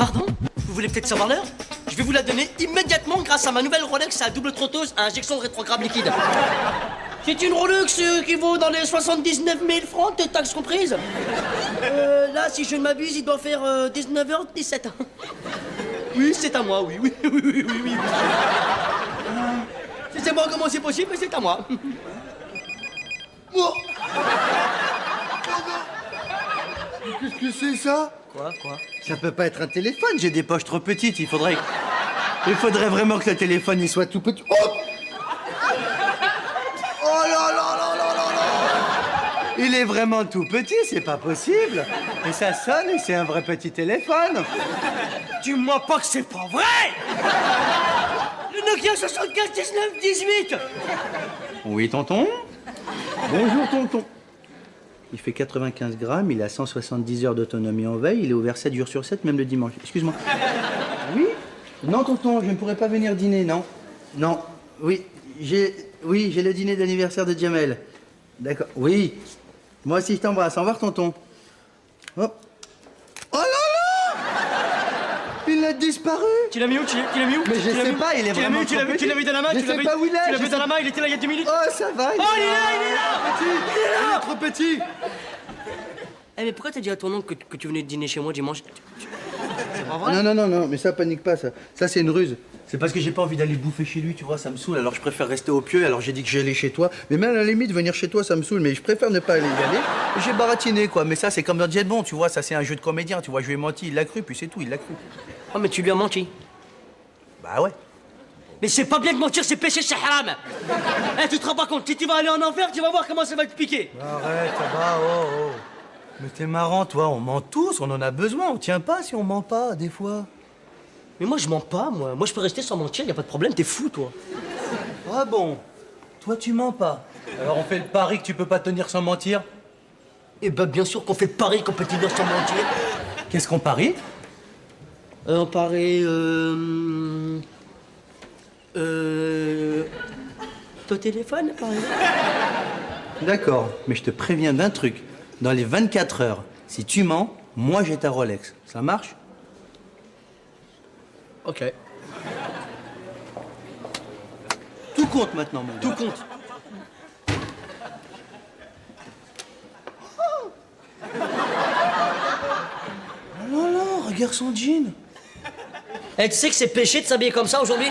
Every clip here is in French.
Pardon? Vous voulez peut-être savoir l'heure? Je vais vous la donner immédiatement grâce à ma nouvelle Rolex à double trotteuse à injection rétrograde liquide. C'est une Rolex qui vaut dans les 79 000 francs, toutes taxes comprises. Là, si je ne m'abuse, il doit faire 19h17. Oui, c'est à moi, oui. Si c'est moi, comment c'est possible, mais c'est à moi. Moi. Qu'est-ce que c'est ça? Quoi? Ça peut pas être un téléphone, j'ai des poches trop petites, il faudrait vraiment que le téléphone il soit tout petit. Oh, oh là là là là là là! Il est vraiment tout petit, c'est pas possible. Et ça sonne et c'est un vrai petit téléphone. Dis-moi pas que c'est pas vrai! Le Nokia 75 19 18! Oui, tonton? Bonjour, tonton. Il fait 95 grammes, il a 170 heures d'autonomie en veille, il est ouvert 7 jours sur 7, même le dimanche. Excuse-moi. Oui? Non, tonton, je ne pourrais pas venir dîner, non. Non. Oui, j'ai le dîner d'anniversaire de Jamel. D'accord. Oui. Moi aussi, je t'embrasse. Au revoir, tonton. Oh. Oh là là! Il a disparu! Tu l'as mis où? Mais je sais pas, il est vraiment trop petit. Tu l'as mis dans la main? Je sais pas où il est. Tu l'as mis dans la main, il était là il y a 2 minutes. Oh, ça va. Oh, il est là! Petit. Il est trop petit. Eh, mais pourquoi t'as dit à ton oncle que tu venais de dîner chez moi dimanche? C'est pas vrai? Non, mais ça, panique pas, ça. Ça, c'est une ruse. C'est parce que j'ai pas envie d'aller bouffer chez lui, tu vois, ça me saoule. Alors je préfère rester au pieu, alors j'ai dit que j'allais chez toi. Mais même à la limite, venir chez toi, ça me saoule. Mais je préfère ne pas aller y aller. Et j'ai baratiné, quoi. Mais ça, c'est comme dans Jet Bon, tu vois, ça, c'est un jeu de comédien, tu vois. Je lui ai menti, il l'a cru, puis c'est tout, il l'a cru. Oh, mais tu lui as menti. Bah ouais. Mais c'est pas bien de mentir, c'est péché, c'est haram. Eh, tu te rends pas compte, si tu vas aller en enfer, tu vas voir comment ça va te piquer. Arrête, ça va, oh. Mais t'es marrant, toi, on ment tous, on en a besoin. On tient pas si on ment pas, des fois. Mais moi, je mens pas, moi. Moi, je peux rester sans mentir, y a pas de problème, t'es fou, toi. Ah bon? Toi, tu mens pas. Alors on fait le pari que tu peux pas tenir sans mentir? Eh ben, bien sûr qu'on fait le pari qu'on peut tenir sans mentir. Qu'est-ce qu'on parie? On parie, ton téléphone, par exemple. D'accord, mais je te préviens d'un truc. Dans les 24 heures, si tu mens, moi j'ai ta Rolex. Ça marche? Ok. Tout compte maintenant, mon gars. Tout compte. Oh là là, regarde son jean. Eh, tu sais que c'est péché de s'habiller comme ça aujourd'hui?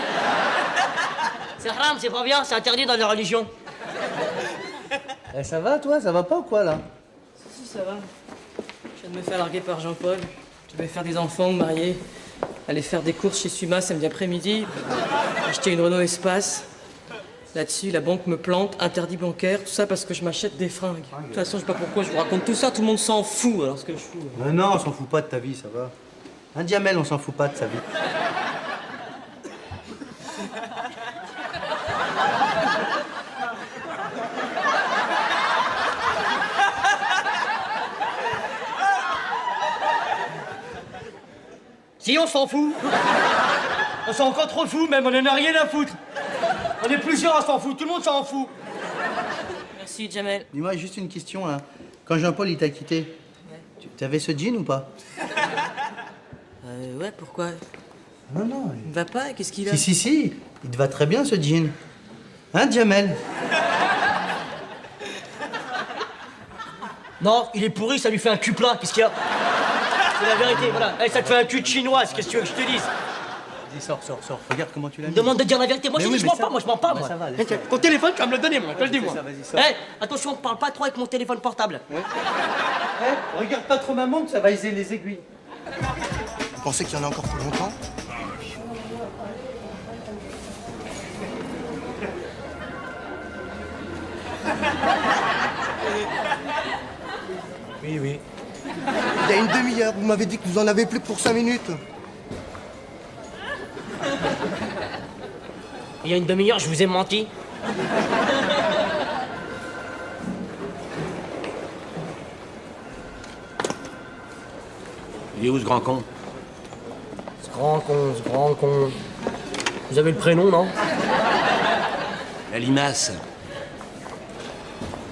C'est haram, c'est pas bien, c'est interdit dans les religions. Eh, ça va, toi? Ça va pas ou quoi, là? Si, ça va. Je viens de me faire larguer par Jean-Paul. Je devais faire des enfants, me marier, aller faire des courses chez Suma samedi après-midi, acheter une Renault Espace. Là-dessus, la banque me plante, interdit bancaire, tout ça parce que je m'achète des fringues. De toute façon, je sais pas pourquoi je vous raconte tout ça, tout le monde s'en fout, alors ce que je fous. Mais non, on s'en fout pas de ta vie, ça va. Un Jamel, on s'en fout pas de sa vie. Si, on s'en fout. On s'en encore trop fout, même, on en a rien à foutre. On est plusieurs à s'en foutre, tout le monde s'en fout. Merci, Jamel. Dis-moi, juste une question, là. Quand Jean-Paul, il t'a quitté, tu avais ce jean ou pas? Ouais, pourquoi? Non. Il me va pas? Qu'est-ce qu'il a? Si. Il te va très bien, ce jean. Hein, Jamel? Non, il est pourri, ça lui fait un cul plat, qu'est-ce qu'il y a? C'est la vérité, voilà. Eh, ça te fait un cul de chinoise, qu'est-ce que tu veux que je te dise? Vas-y, sors. Regarde comment tu l'as mis. Demande de dire la vérité. Moi, Mais je te oui, dis, je mais mens ça- pas, moi, je mens pas, moi. ça va, laisse-le. Ton téléphone, tu vas me le donner, moi, te le dis, moi. ça, vas-y, sors. Eh, attention, parle pas trop avec mon téléphone portable. Regarde pas trop ma montre, ça va aiser les aiguilles. Vous pensez qu'il y en a encore pour longtemps? Oui. Il y a une demi-heure, vous m'avez dit que vous en avez plus que pour 5 minutes. Il y a une demi-heure, je vous ai menti. Il est où ce grand con? Ce grand con. Vous avez le prénom, non? La limace.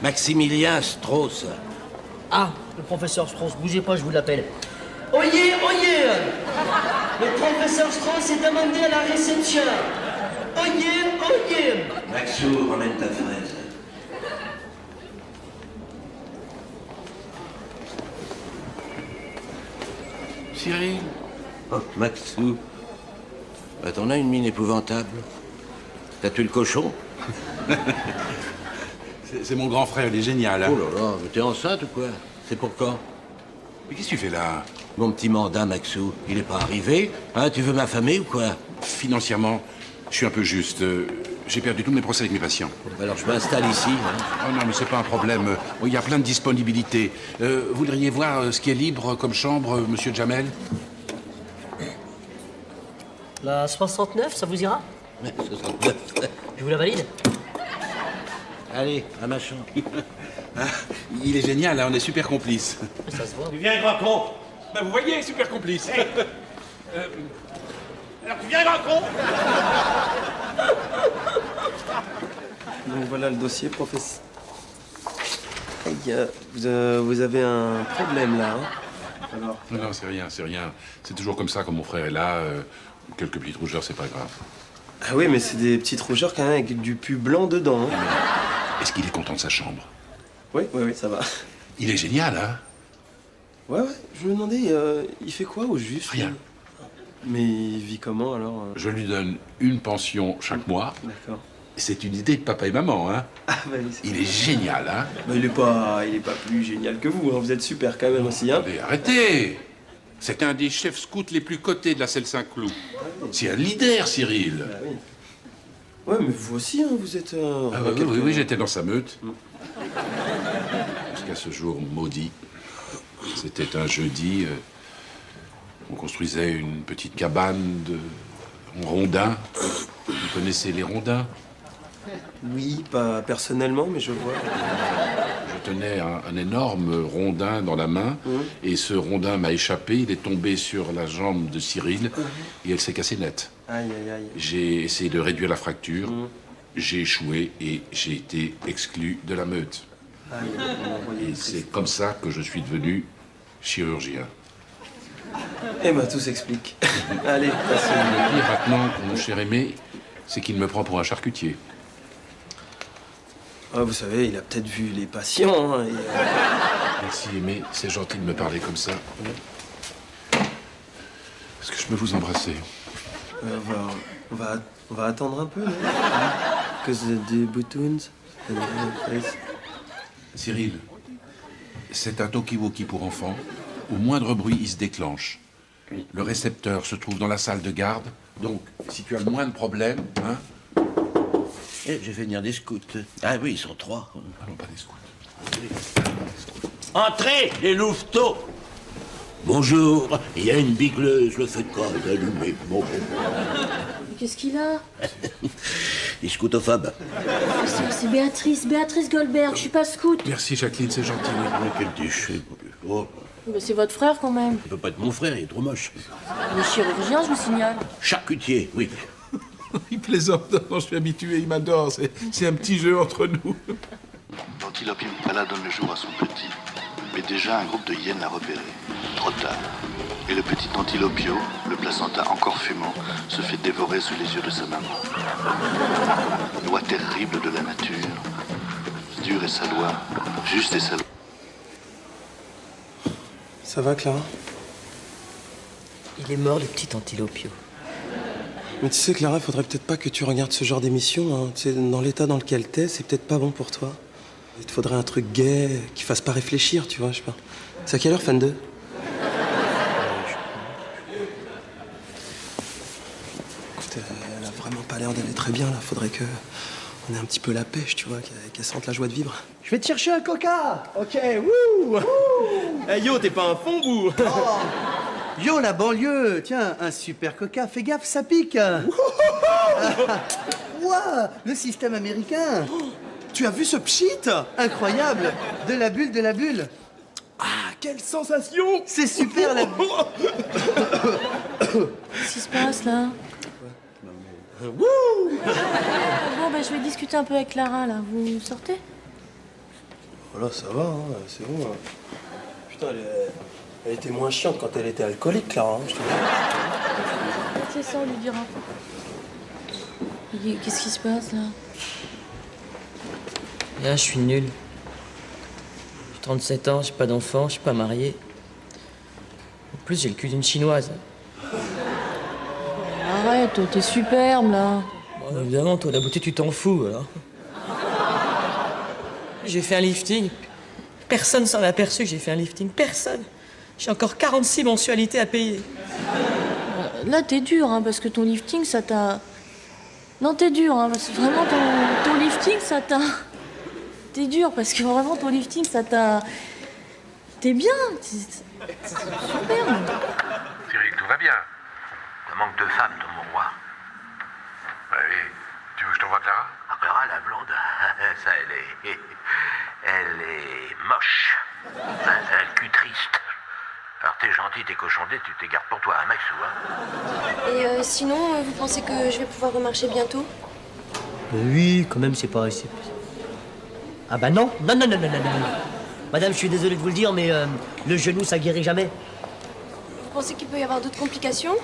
Maximilien Strauss. Ah, le professeur Strauss, bougez pas, je vous l'appelle. Oyez, oyez. Le professeur Strauss est demandé à la réception. Oyez, oyez. Maxou, ramène ta fraise. Cyril. Oh, Maxou. Bah, t'en as une mine épouvantable. T'as tué le cochon? C'est mon grand frère, il est génial. Hein. Oh là là, mais t'es enceinte ou quoi? C'est pour quand? Mais qu'est-ce que tu fais là? Mon petit mandat, Maxou, il est pas arrivé? Hein, tu veux m'affamer ou quoi? Financièrement, je suis un peu juste. J'ai perdu tous mes procès avec mes patients. Alors je m'installe ici. Hein. Oh non, mais c'est pas un problème. Il y a plein de disponibilités. Voudriez voir ce qui est libre comme chambre, monsieur Jamel? La 69, ça vous ira? 69. Je vous la valide? Allez, à ma chambre. Ah, il est génial, hein, on est super complices. Ça se voit. Tu viens, grand con. Ben, vous voyez, super complices. Alors tu viens, grand con. Donc voilà le dossier, professeur. Aïe, vous avez un problème là, hein? Alors, Non, non, c'est rien, c'est rien. C'est toujours comme ça quand mon frère est là. Quelques petites rougeurs, c'est pas grave. ah oui, mais c'est des petites rougeurs quand même avec du pus blanc dedans, hein? Est-ce qu'il est content de sa chambre? Oui, ça va. Il est génial, hein? Ouais, je me demandais, il fait quoi au juste? Rien. Mais il vit comment alors? Je lui donne une pension chaque mois. D'accord. C'est une idée de papa et maman, hein? Ah bah oui, Il est génial, hein? bah, il est pas plus génial que vous, hein. Vous êtes super quand même aussi, hein? Attendez, arrêtez! C'est un des chefs scouts les plus cotés de la Selle Saint-Cloud. C'est un leader, Cyril. Ah oui. Ouais, mais vous aussi, hein, vous êtes Ah bah oui, j'étais dans sa meute. Jusqu'à ce jour maudit. C'était un jeudi. On construisait une petite cabane en rondins. Vous connaissez les rondins? Oui, pas personnellement, mais je vois. Je tenais un énorme rondin dans la main, et ce rondin m'a échappé. Il est tombé sur la jambe de Cyril, et elle s'est cassée net. Aïe, aïe, aïe. J'ai essayé de réduire la fracture. J'ai échoué et j'ai été exclu de la meute. Aïe, Et c'est comme ça que je suis devenu chirurgien. Eh ben, tout s'explique. Allez, passez. Le pire maintenant, mon cher Aimé, c'est qu'il me prend pour un charcutier. Ah, vous savez, il a peut-être vu les patients, hein, et, Merci Aimé, c'est gentil de me parler comme ça. Est-ce que je peux vous embrasser? on va attendre un peu, non? Cause the buttons and the face. Cyril, c'est un talkie-walkie pour enfants. Au moindre bruit, il se déclenche. Le récepteur se trouve dans la salle de garde. Donc, si tu as le moindre problème, hein? Eh, j'ai fait venir des scouts. Ah oui, ils sont 3. Allons pas des scouts. Entrez, les louveteaux. Bonjour, il y a une bigleuse, le feu de corps est allumé. Bon. Qu'est-ce qu'il a? Les scoutophobes. C'est Béatrice Goldberg, je suis pas scout. Merci Jacqueline, c'est gentil. Oh, quel déchet. Oh, Mais c'est votre frère quand même. ça peut pas être mon frère, il est trop moche. Il est chirurgien, je vous signale. Charcutier, oui. Il plaisante, non, je suis habitué, il m'adore. C'est un petit jeu entre nous. L'antilope Impala donne le jour à son petit, mais déjà un groupe de hyènes l'a repéré. Trop tard. Et le petit antilopio, le placenta encore fumant, se fait dévorer sous les yeux de sa maman. Loi terrible de la nature. Dure est sa loi, juste est sa loi. Ça va, Clara? Il est mort, le petit antilopio. Mais tu sais, Clara, faudrait peut-être pas que tu regardes ce genre d'émission, hein. Tu sais, dans l'état dans lequel t'es, c'est peut-être pas bon pour toi. Il te faudrait un truc gai, qui fasse pas réfléchir, tu vois, je sais pas. C'est à quelle heure, fan 2? Écoute, elle a vraiment pas l'air d'aller très bien, là. Faudrait que on ait un petit peu la pêche, tu vois, qu'elle sente la joie de vivre. Je vais te chercher un coca. Ok, wouh. Hey yo, t'es pas un fond, bout. Yo, la banlieue. Tiens, un super coca. Fais gaffe, ça pique. Ouah, le système américain. Tu as vu ce pchit? Incroyable. De la bulle, de la bulle. Ah, quelle sensation! C'est super, la bulle. Qu'est-ce qui se passe là? Bon, ben je vais discuter un peu avec Clara là. Vous sortez? Voilà, ça va, hein, c'est bon. Putain, Elle était moins chiante quand elle était alcoolique, Clara, hein, je te dis. C'est ça, on lui dira. Qu'est-ce qui se passe, là? Là, je suis nul. J'ai 37 ans, j'ai pas d'enfant, je suis pas marié. En plus, j'ai le cul d'une chinoise. Arrête, t'es superbe, là. Bon, évidemment, toi, la beauté, tu t'en fous, alors. J'ai fait un lifting. Personne s'en est aperçu que j'ai fait un lifting. Personne. J'ai encore 46 mensualités à payer. Là, t'es dur, hein, parce que ton lifting, ça t'a... Non, t'es dur, hein, parce que vraiment, ton lifting, ça t'a... T'es dur, parce que vraiment, ton lifting, ça t'a... T'es bien. C'est superbe. Cyril, tout va bien. Ça manque de femmes dans mon roi. Oui. Tu veux que je t'envoie Clara? Ah, Clara, la blonde, ça, elle est moche. Elle a le cul triste. Alors t'es gentil, t'es cochondé, tu te gardes pour toi, hein, Maxou, hein? Et sinon, vous pensez que je vais pouvoir remarcher bientôt? Oui, quand même, c'est pas... Ah bah non. Non. Madame, je suis désolé de vous le dire, mais le genou, ça guérit jamais. Vous pensez qu'il peut y avoir d'autres complications?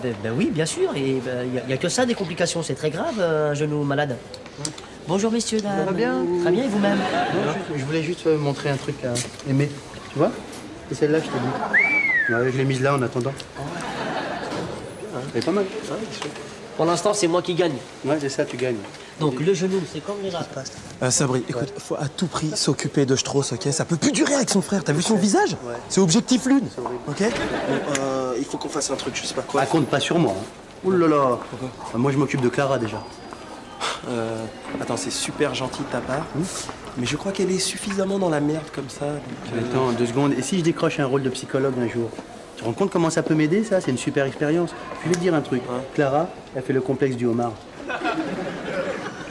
Ben oui, bien sûr. Et il n'y a que ça, des complications. C'est très grave, un genou malade. Bonjour, messieurs, dames. Ça va bien? Très bien, et vous-même? Je voulais juste montrer un truc à Aimé. Tu vois? C'est celle-là, je t'ai dit. Ouais, je l'ai mise là en attendant. Elle est pas mal. Pour l'instant, c'est moi qui gagne. Ouais, c'est ça, tu gagnes. Donc, le genou, c'est comme les rats. Sabri, écoute, faut à tout prix s'occuper de Strauss, ok? Ça peut plus durer avec son frère. T'as vu son visage? Ouais. C'est objectif lune, ok? Il faut qu'on fasse un truc, je sais pas quoi. Ah, compte pas sur moi. Hein. Ouh là là. Moi, je m'occupe de Clara déjà. Attends, c'est super gentil de ta part, mais je crois qu'elle est suffisamment dans la merde comme ça. Donc, Attends, 2 secondes. Et si je décroche un rôle de psychologue un jour? Tu te rends compte comment ça peut m'aider, ça? C'est une super expérience. Je vais te dire un truc. Clara, elle fait le complexe du homard.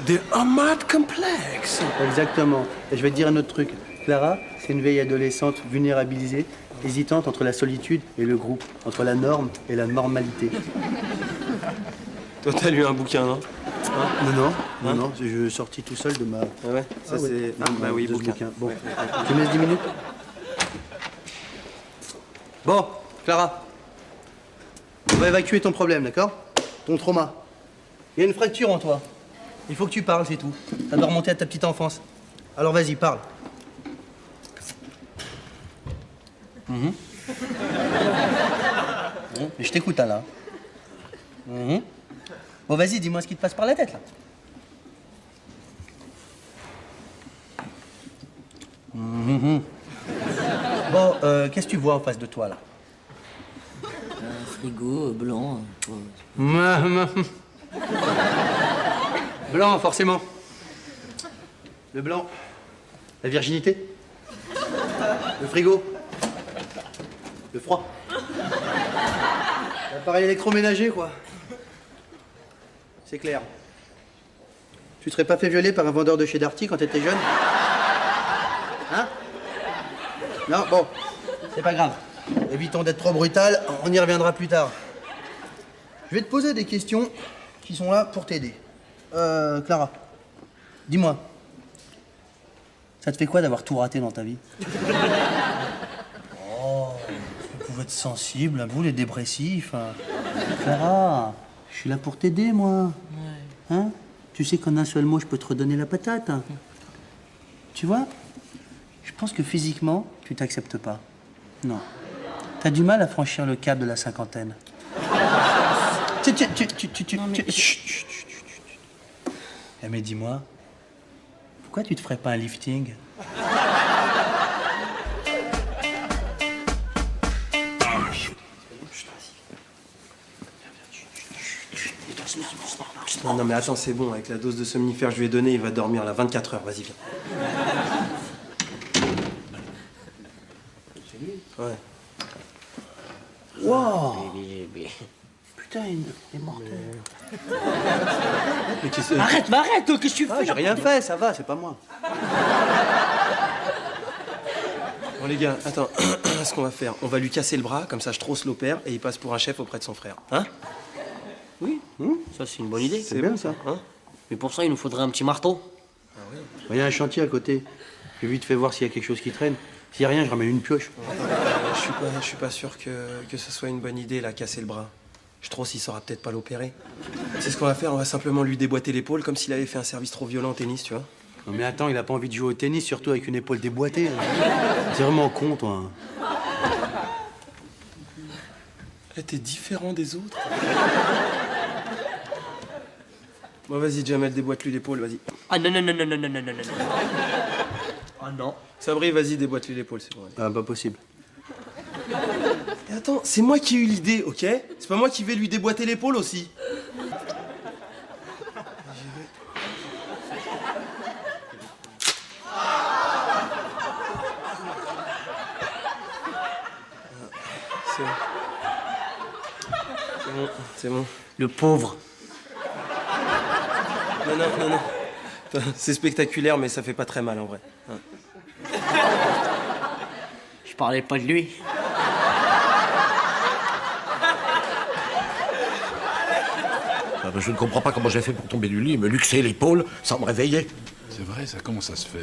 The Homard Complex. Exactement. Et je vais te dire un autre truc. Clara, c'est une vieille adolescente vulnérabilisée, hésitante entre la solitude et le groupe, entre la norme et la normalité. Toi, t'as lu un bouquin, non? Non, je suis sorti tout seul de ma... Ah ouais? Ça, c'est... ouais. bah oui, de ce bouquin. Bon, tu me laisses 10 minutes? Bon, Clara, on va évacuer ton problème, d'accord? Ton trauma. Il y a une fracture en toi. Il faut que tu parles, c'est tout. Ça doit remonter à ta petite enfance. Alors vas-y, parle. Mais je t'écoute, là. Bon, vas-y, dis-moi ce qui te passe par la tête, là. Bon, qu'est-ce que tu vois en face de toi, là? Un frigo blanc. Blanc, forcément. Le blanc. La virginité. Le frigo. Le froid. L'appareil électroménager, quoi. C'est clair. Tu te serais pas fait violer par un vendeur de chez Darty quand t'étais jeune? Hein? Non, bon. C'est pas grave. Évitons d'être trop brutal, on y reviendra plus tard. Je vais te poser des questions qui sont là pour t'aider. Clara, dis-moi, ça te fait quoi d'avoir tout raté dans ta vie? Oh, vous pouvez être sensible, vous les dépressifs. Hein. Clara, je suis là pour t'aider, moi. Hein? Tu sais qu'en un seul mot, je peux te redonner la patate. Hein. Tu vois? Je pense que physiquement, tu t'acceptes pas. Non. T'as du mal à franchir le cap de la cinquantaine. Mais dis-moi, pourquoi tu te ferais pas un lifting? Non, mais attends, c'est bon. Avec la dose de somnifère que je lui ai donnée, il va dormir là 24 heures. Vas-y, viens. Ouais. Wow! Putain, il est mortel. Mais qu'est-ce que... Arrête, qu'est-ce que tu fais? J'ai rien fait, ça va, c'est pas moi. Bon, les gars, attends. Ce qu'on va faire, on va lui casser le bras, comme ça Strauss l'opère et il passe pour un chef auprès de son frère. Hein? Oui, ça c'est une bonne idée. C'est bien ça. Hein? Mais pour ça, il nous faudrait un petit marteau. Il y a un chantier à côté. J'ai vite fait voir s'il y a quelque chose qui traîne. S'il y a rien, je ramène une pioche. je suis pas sûr que ce soit une bonne idée, là, casser le bras. Je trouve s'il saura peut-être pas l'opérer. C'est ce qu'on va faire, on va simplement lui déboîter l'épaule comme s'il avait fait un service trop violent au tennis, tu vois. Non mais attends, il a pas envie de jouer au tennis, surtout avec une épaule déboîtée. C'est vraiment con, toi. T'es différent des autres. Bon, vas-y, Jamel, déboîte-lui l'épaule, vas-y. Ah non. Ah non. Sabri, vas-y, déboîte-lui l'épaule, c'est bon. Ah, pas possible. Et attends, c'est moi qui ai eu l'idée, ok? C'est pas moi qui vais lui déboîter l'épaule aussi. C'est bon. Le pauvre. Non. C'est spectaculaire, mais ça fait pas très mal en vrai. Je parlais pas de lui. Ah ben, je ne comprends pas comment j'ai fait pour tomber du lit, me luxer l'épaule sans me réveiller. C'est vrai, ça, comment ça se fait?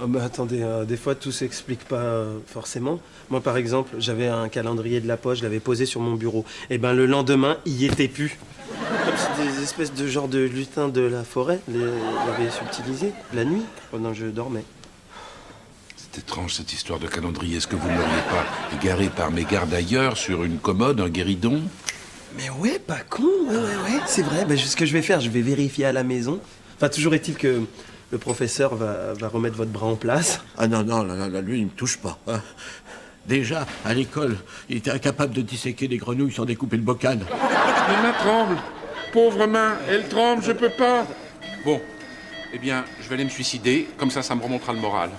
Oh bah attendez, des fois tout s'explique pas forcément. Moi par exemple, j'avais un calendrier de la poste, je l'avais posé sur mon bureau. Et ben le lendemain, il y était plus. Comme si des espèces de genre de lutins de la forêt l'avaient subtilisé la nuit pendant que je dormais. C'est étrange cette histoire de calendrier. Est-ce que vous ne l'auriez pas égaré par mégarde ailleurs, sur une commode, un guéridon? Mais ouais, pas con, ouais. C'est vrai, bah, ce que je vais faire, je vais vérifier à la maison. Enfin, toujours est-il que le professeur va remettre votre bras en place. Ah non, là, lui, il me touche pas. Hein. Déjà, à l'école, il était incapable de disséquer des grenouilles sans découper le bocal. Mes mains tremblent. Pauvre main, elle tremble, je peux pas. Bon, eh bien, je vais aller me suicider, comme ça me remontera le moral.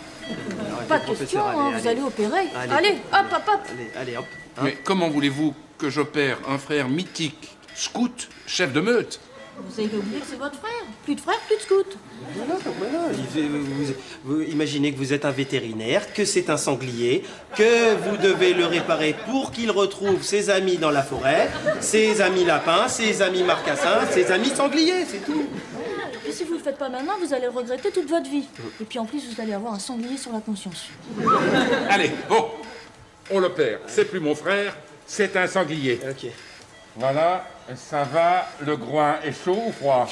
Pas de question, hein, vous allez opérer. Allez, hop. Allez, hop. Hein. Mais comment voulez-vous que j'opère un frère mythique, scout, chef de meute? Vous avez oublié que c'est votre frère. Plus de frère, plus de scout. Voilà. Vous imaginez que vous êtes un vétérinaire, que c'est un sanglier, que vous devez le réparer pour qu'il retrouve ses amis dans la forêt, ses amis lapins, ses amis marcassins, ses amis sangliers, c'est tout. Et puis si vous le faites pas maintenant, vous allez le regretter toute votre vie. Et puis en plus, vous allez avoir un sanglier sur la conscience. Allez, bon, on l'opère. C'est plus mon frère, c'est un sanglier. Ok. Voilà, ça va, le groin est chaud ou froid?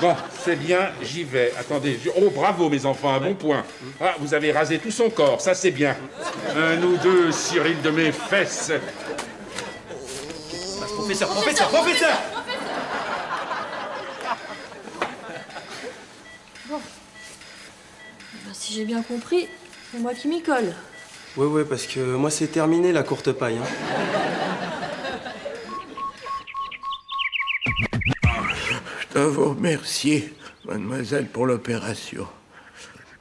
Bon, c'est bien, j'y vais. Attendez, oh bravo mes enfants, un bon point. Ah, vous avez rasé tout son corps, ça c'est bien. Un ou deux, Cyril de mes fesses. Professeur. Bon. Ben, si j'ai bien compris, c'est moi qui m'y colle. Ouais, parce que moi c'est terminé la courte paille. Hein. Je dois vous remercier, mademoiselle, pour l'opération.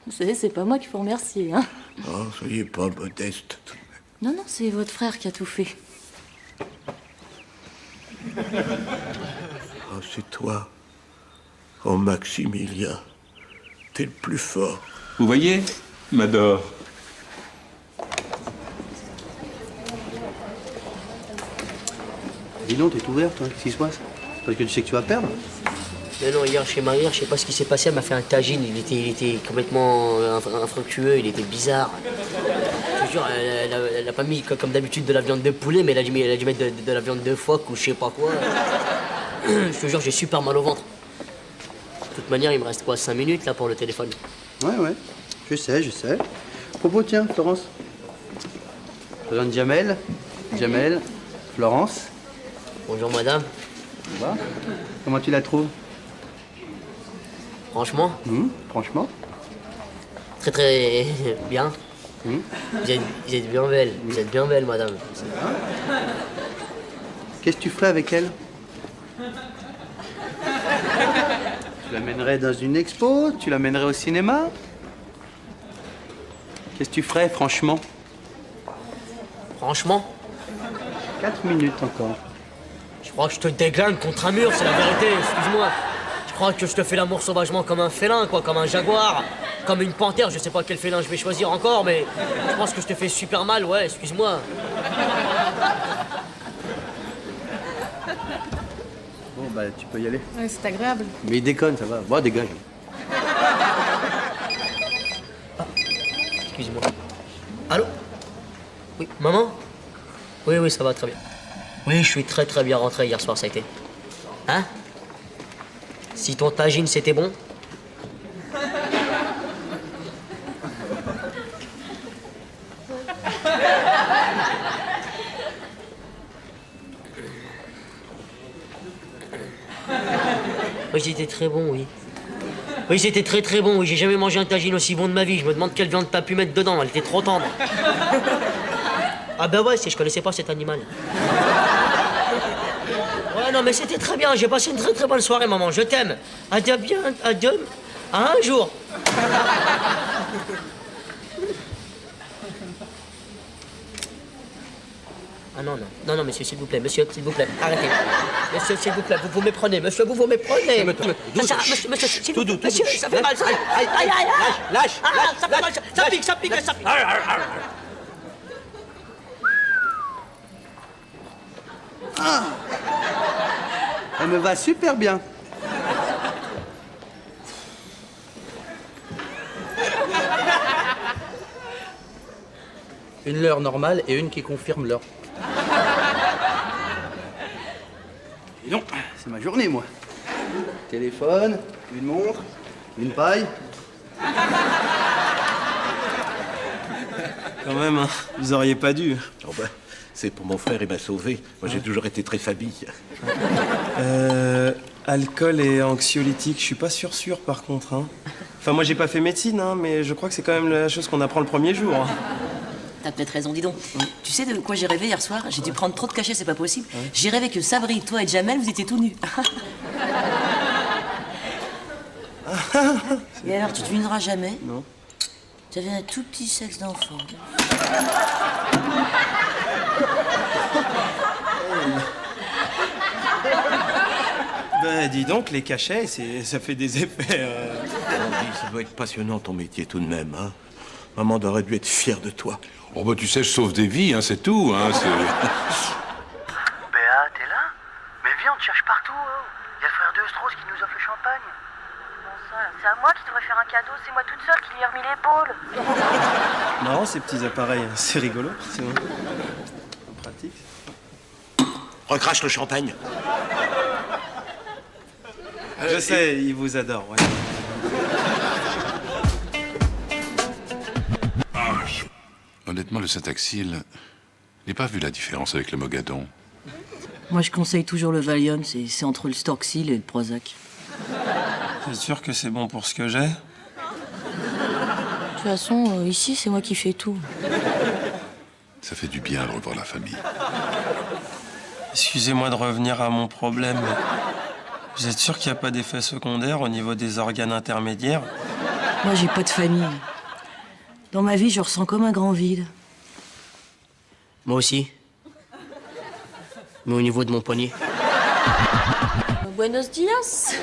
Vous savez, c'est pas moi qu'il faut remercier, hein. Oh, soyez pas modeste. Non, c'est votre frère qui a tout fait. Oh, c'est toi. Oh, Maximilien. T'es le plus fort. Vous voyez, m'adore. Dis donc, t'es ouvert, toi, qu'est-ce qui se passe? Parce que tu sais que tu vas perdre? Non, hier chez ma mère, je sais pas ce qui s'est passé, elle m'a fait un tagine, il était complètement infructueux, il était bizarre. Je te jure, elle a pas mis comme d'habitude de la viande de poulet, mais elle a dû mettre de la viande de phoque ou je sais pas quoi. Je te jure, j'ai super mal au ventre. De toute manière, il me reste quoi, 5 minutes là pour le téléphone? Ouais, je sais. Propos, tiens, Florence. Je présente Jamel, Florence. Bonjour madame. Ça va? Comment tu la trouves? Franchement? Franchement? Très bien. Vous êtes bien belle. Vous êtes bien belle, madame. Qu'est-ce que tu ferais avec elle? Tu l'amènerais dans une expo? Tu l'amènerais au cinéma? Qu'est-ce que tu ferais, franchement? Franchement? 4 minutes encore. Je crois que je te déglingue contre un mur, c'est la vérité, excuse-moi. Je crois que je te fais l'amour sauvagement comme un félin, quoi, comme un jaguar, comme une panthère, je sais pas quel félin je vais choisir encore, mais je pense que je te fais super mal, ouais, excuse-moi. Bon, bah, tu peux y aller. Ouais, c'est agréable. Mais il déconne, ça va. Bon, dégage. Excuse-moi. Allô? Oui, maman? Oui, oui, ça va très bien. Oui, je suis très très bien rentré hier soir, ça a été. Hein? Si ton tagine c'était bon? Oui, c'était très bon, oui. Oui, c'était très très bon, oui. J'ai jamais mangé un tagine aussi bon de ma vie. Je me demande quelle viande t'as pu mettre dedans, elle était trop tendre. Ah ben ouais, si je connaissais pas cet animal. Ouais, non, mais c'était très bien. J'ai passé une très très bonne soirée, maman. Je t'aime. À bien, à un jour. Ah non, non, non, non, monsieur, s'il vous plaît, arrêtez. Monsieur, s'il vous plaît, vous vous méprenez, monsieur, vous vous méprenez. Monsieur, s'il vous plaît, monsieur, ça fait mal, ça. Aïe, aïe, aïe, lâche, ça fait mal, ça pique, ça pique. Ah, elle me va super bien. Une leurre normale et une qui confirme l'heure. Et non, c'est ma journée, moi. Téléphone, une montre, une paille. Quand même, hein, vous auriez pas dû. Oh bah, c'est pour mon frère, il m'a sauvé. Moi, j'ai toujours été très famille. Alcool et anxiolytique, je suis pas sûr par contre. Hein. Enfin, moi j'ai pas fait médecine, hein, mais je crois que c'est quand même la chose qu'on apprend le premier jour. Hein. T'as peut-être raison, dis donc. Tu sais de quoi j'ai rêvé hier soir? J'ai dû prendre trop de cachets, c'est pas possible. J'ai rêvé que Sabri, toi et Jamel, vous étiez tous nus. Et alors, tu devineras jamais? Non. Tu avais un tout petit sexe d'enfant. Ben, dis donc, les cachets, ça fait des effets... Ça doit être passionnant, ton métier, tout de même, hein. Maman aurait dû être fière de toi. Oh bah tu sais, je sauve des vies, hein, c'est tout, hein, c'est... Béa, t'es là? Mais viens, on te cherche partout, oh. Il y a le frère de Strauss qui nous offre le champagne. Bon ça, c'est à moi qui devrais faire un cadeau, c'est moi toute seule qui lui ai remis l'épaule. Marrant, ces petits appareils, c'est rigolo, c'est bon. Pratique. Recrache le champagne. Je sais, il vous adore, ouais. Honnêtement, le Cetaxil, j'ai pas vu la différence avec le Mogadon. Moi, je conseille toujours le Valium, c'est entre le Storxil et le Prozac. T'es sûr que c'est bon pour ce que j'ai? De toute façon, ici, c'est moi qui fais tout. Ça fait du bien de revoir la famille. Excusez-moi de revenir à mon problème, mais vous êtes sûr qu'il n'y a pas d'effet secondaire au niveau des organes intermédiaires? Moi, j'ai pas de famille. Dans ma vie, je ressens comme un grand vide. Moi aussi. Mais au niveau de mon poignet. Buenos dias.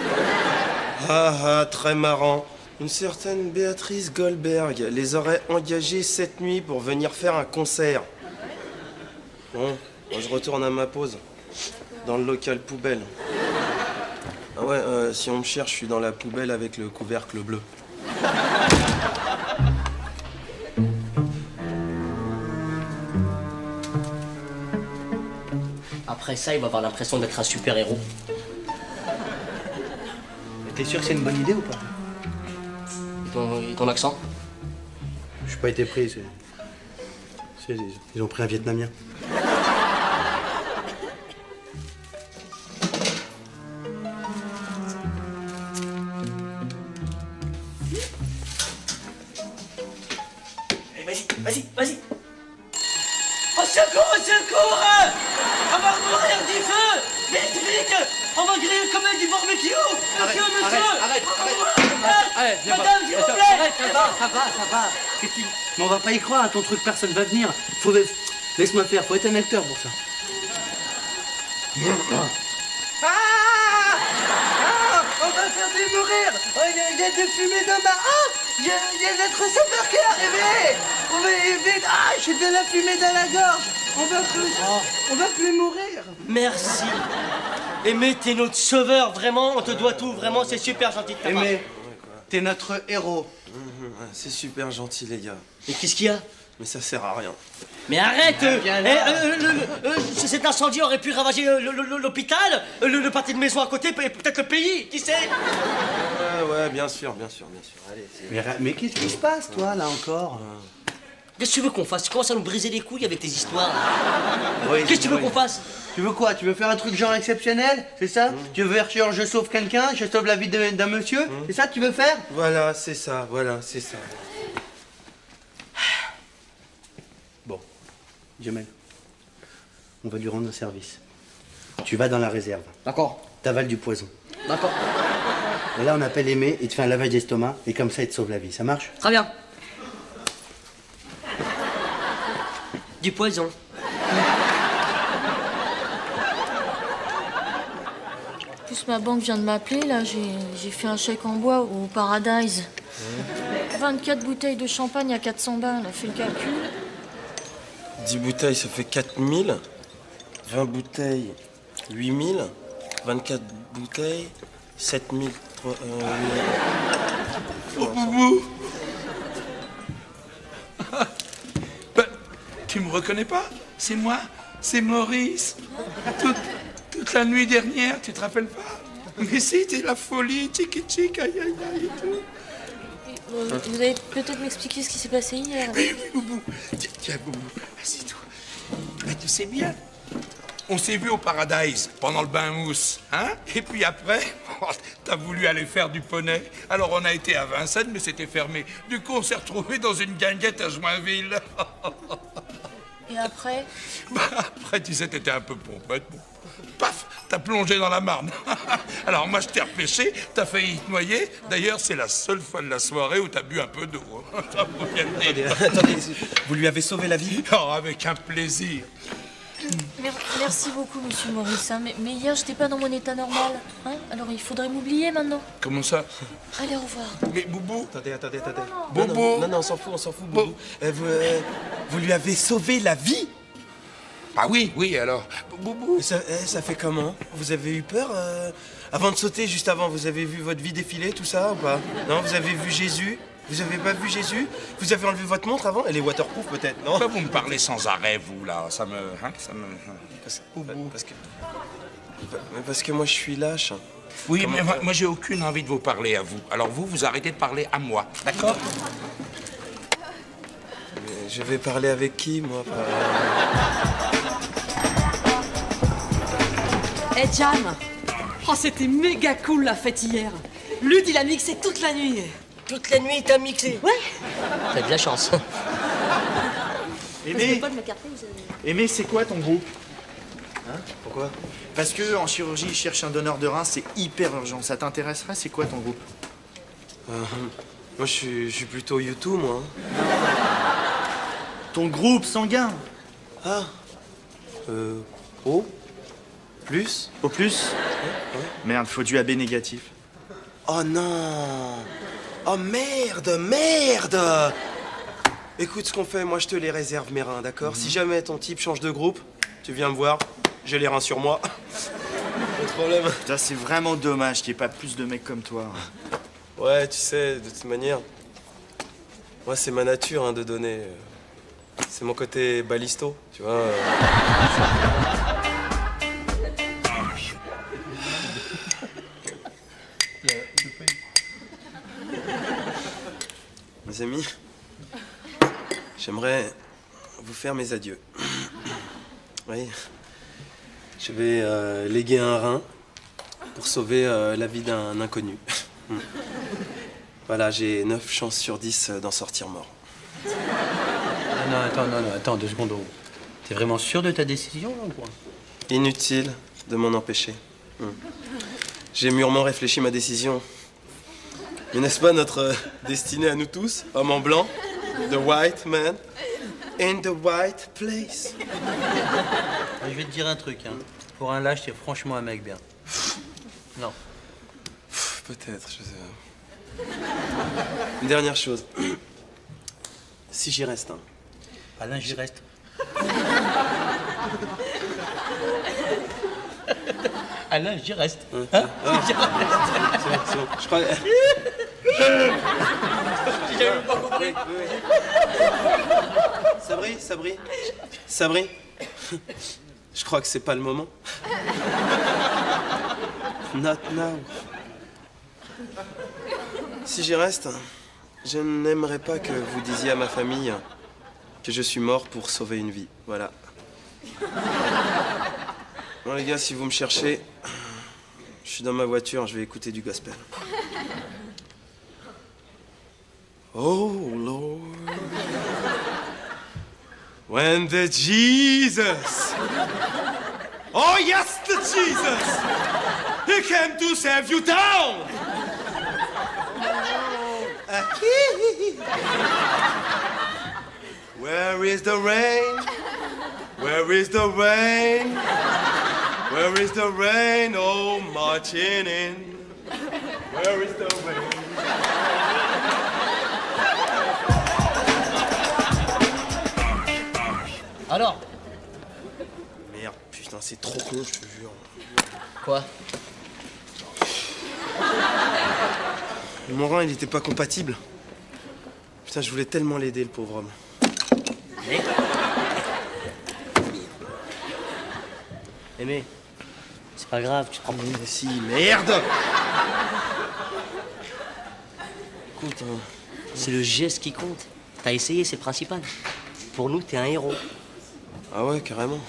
Ah, très marrant. Une certaine Béatrice Goldberg les aurait engagés cette nuit pour venir faire un concert. Bon, moi, je retourne à ma pause. Dans le local poubelle. Ah ouais, si on me cherche, je suis dans la poubelle avec le couvercle bleu. Après ça, il va avoir l'impression d'être un super-héros. T'es sûr que c'est une bonne idée ou pas? Et ton accent? Je n'ai pas été pris, ils ont pris un Vietnamien. Vas-y. Au secours! On va mourir du feu! Vite! On va griller comme du barbecue! Monsieur! Arrête! Viens pas. Madame, s'il vous plaît! Ça va. Mais on va pas y croire à ton truc, personne va venir. Laisse-moi faire, faut être un acteur pour ça. On va faire des mourir! Il y a des fumées de ma... Il y a notre sapeur qui est arrivé! Vite! J'ai de la fumée dans la gorge! On va plus mourir! Merci! Aimé, t'es notre sauveur, vraiment, on te doit tout, vraiment, c'est super gentil de ta part. Aimé, t'es notre héros. C'est super gentil, les gars. Et qu'est-ce qu'il y a? Mais ça sert à rien. Mais arrête cet incendie aurait pu ravager l'hôpital, le pâté de maison à côté, peut-être le pays, qui sait? Ouais, bien sûr. Allez, mais qu'est-ce qui se passe, toi, là, encore? Qu'est-ce que tu veux qu'on fasse? Tu commences à nous briser les couilles avec tes histoires. Oui, Qu'est-ce que tu veux qu'on fasse? Tu veux quoi? Tu veux faire un truc genre exceptionnel? C'est ça? Tu veux faire genre je sauve quelqu'un, je sauve la vie d'un monsieur? C'est ça que tu veux faire? Voilà, c'est ça. Bon, Jamel, on va lui rendre un service. Tu vas dans la réserve. D'accord. T'avales du poison. D'accord. Et là, on appelle Aimé, il te fait un lavage d'estomac, et comme ça, il te sauve la vie. Ça marche? Très bien. Du poison. En plus, ma banque vient de m'appeler, là, j'ai fait un chèque en bois au Paradise. 24 bouteilles de champagne à 400 balles, on a fait le calcul. 10 bouteilles, ça fait 4000. 20 bouteilles, 8000. 24 bouteilles, 7000. Oh, Boubou. Ben, tu me reconnais pas? C'est moi, c'est Maurice. Toute la nuit dernière, tu te rappelles pas? Mais si, t'es la folie, tchiki-tchik, aïe, aïe, aïe, et tout. Vous allez peut-être m'expliquer ce qui s'est passé hier? Oui, Boubou. Tiens, Boubou, assis-toi. Ben, tu sais bien, on s'est vu au Paradise pendant le bain mousse, hein? Et puis après, t'as voulu aller faire du poney. Alors on a été à Vincennes, mais c'était fermé. Du coup, on s'est retrouvés dans une guinguette à Joinville. Et après? Bah, après, tu sais, t'étais un peu pompette. Bon. Paf, t'as plongé dans la Marne. Alors moi, je t'ai repêché, t'as failli te noyer. D'ailleurs, c'est la seule fois de la soirée où t'as bu un peu d'eau. Ça faut bien le dire. Attendez, vous lui avez sauvé la vie? Oh, avec un plaisir. Merci beaucoup, monsieur Maurice. Hein. Mais hier, j'étais pas dans mon état normal. Hein. Alors, il faudrait m'oublier maintenant. Comment ça? Allez, au revoir. Mais Boubou? Attendez. Boubou? Non, on s'en fout, Boubou. Vous lui avez sauvé la vie? Ah oui, alors. Boubou? Ça fait comment? Vous avez eu peur avant de sauter, juste avant, vous avez vu votre vie défiler, tout ça, ou pas? Non, vous avez vu Jésus? Vous avez pas vu Jésus? Vous avez enlevé votre montre avant? Elle est waterproof peut-être, non? Pourquoi vous me parlez sans arrêt, vous, là? Ça me... Parce que moi, je suis lâche. Oui, mais moi, j'ai aucune envie de vous parler à vous. Alors vous arrêtez de parler à moi, d'accord? Mais je vais parler avec qui, moi? Hey, Jam! Oh, c'était méga cool, la fête hier. Lud, il a mixé toute la nuit. Toute la nuit, t'as mixé? Ouais. T'as de la chance. Aimé, c'est quoi ton groupe? Hein? Pourquoi? Parce que en chirurgie, ils cherchent un donneur de rein, c'est hyper urgent. Ça t'intéresserait? C'est quoi ton groupe? Moi, je suis plutôt YouTube, moi. Ton groupe sanguin? Ah. O? Plus? Au plus? Ouais. Merde, faut du AB négatif. Oh non! Oh merde! Écoute ce qu'on fait, moi je te les réserve mes reins, d'accord? Si jamais ton type change de groupe, tu viens me voir, j'ai les reins sur moi. Pas de problème. Putain, c'est vraiment dommage qu'il n'y ait pas plus de mecs comme toi. Ouais, tu sais, de toute manière, moi c'est ma nature hein, de donner. C'est mon côté balisto, tu vois. Mes amis, j'aimerais vous faire mes adieux. Oui, je vais léguer un rein pour sauver la vie d'un inconnu. Voilà, j'ai 9 chances sur 10 d'en sortir mort. Attends 2 secondes. T'es vraiment sûr de ta décision, là, ou quoi? Inutile de m'en empêcher. J'ai mûrement réfléchi ma décision. Mais n'est-ce pas notre destinée à nous tous, hommes en blanc, the white man, in the white place? Je vais te dire un truc, hein. Pour un lâche, t'es franchement un mec bien. Non. Peut-être, je sais. Une dernière chose. Si j'y reste, hein. Alain, j'y reste. Alain, j'y reste. Hein? C'est bon. Je crois... J'ai jamais pas compris. Sabri. Je crois que c'est pas le moment. Not now. Si j'y reste, je n'aimerais pas que vous disiez à ma famille que je suis mort pour sauver une vie. Voilà. Bon les gars, si vous me cherchez, je suis dans ma voiture, je vais écouter du gospel. Oh Lord, when the Jesus, oh yes, the Jesus, he came to save you down. Where is the rain? Where is the rain? Where is the rain? Oh, marching in. Where is the rain? Alors? Merde, putain, c'est trop con, je te jure. Quoi? Mon rein, il était pas compatible. Putain, je voulais tellement l'aider, le pauvre homme. Aimé, c'est pas grave, tu te prends... Mais si, merde! Écoute, c'est le geste qui compte. T'as essayé, c'est le principal. Pour nous, t'es un héros. Ah ouais, carrément.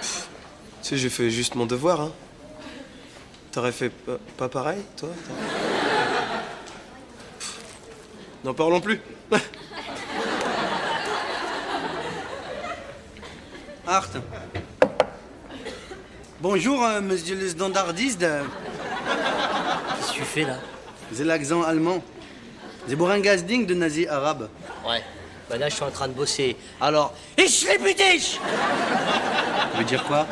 Tu sais, j'ai fait juste mon devoir, hein. T'aurais fait pas pareil, toi? N'en parlons plus. Art. Bonjour, monsieur le standardiste. Qu'est-ce que tu fais, là? C'est l'accent allemand. C'est pour un casting de nazi arabe. Ouais. Bah là, je suis en train de bosser. Alors, ich liebe dich! Ça veut dire quoi?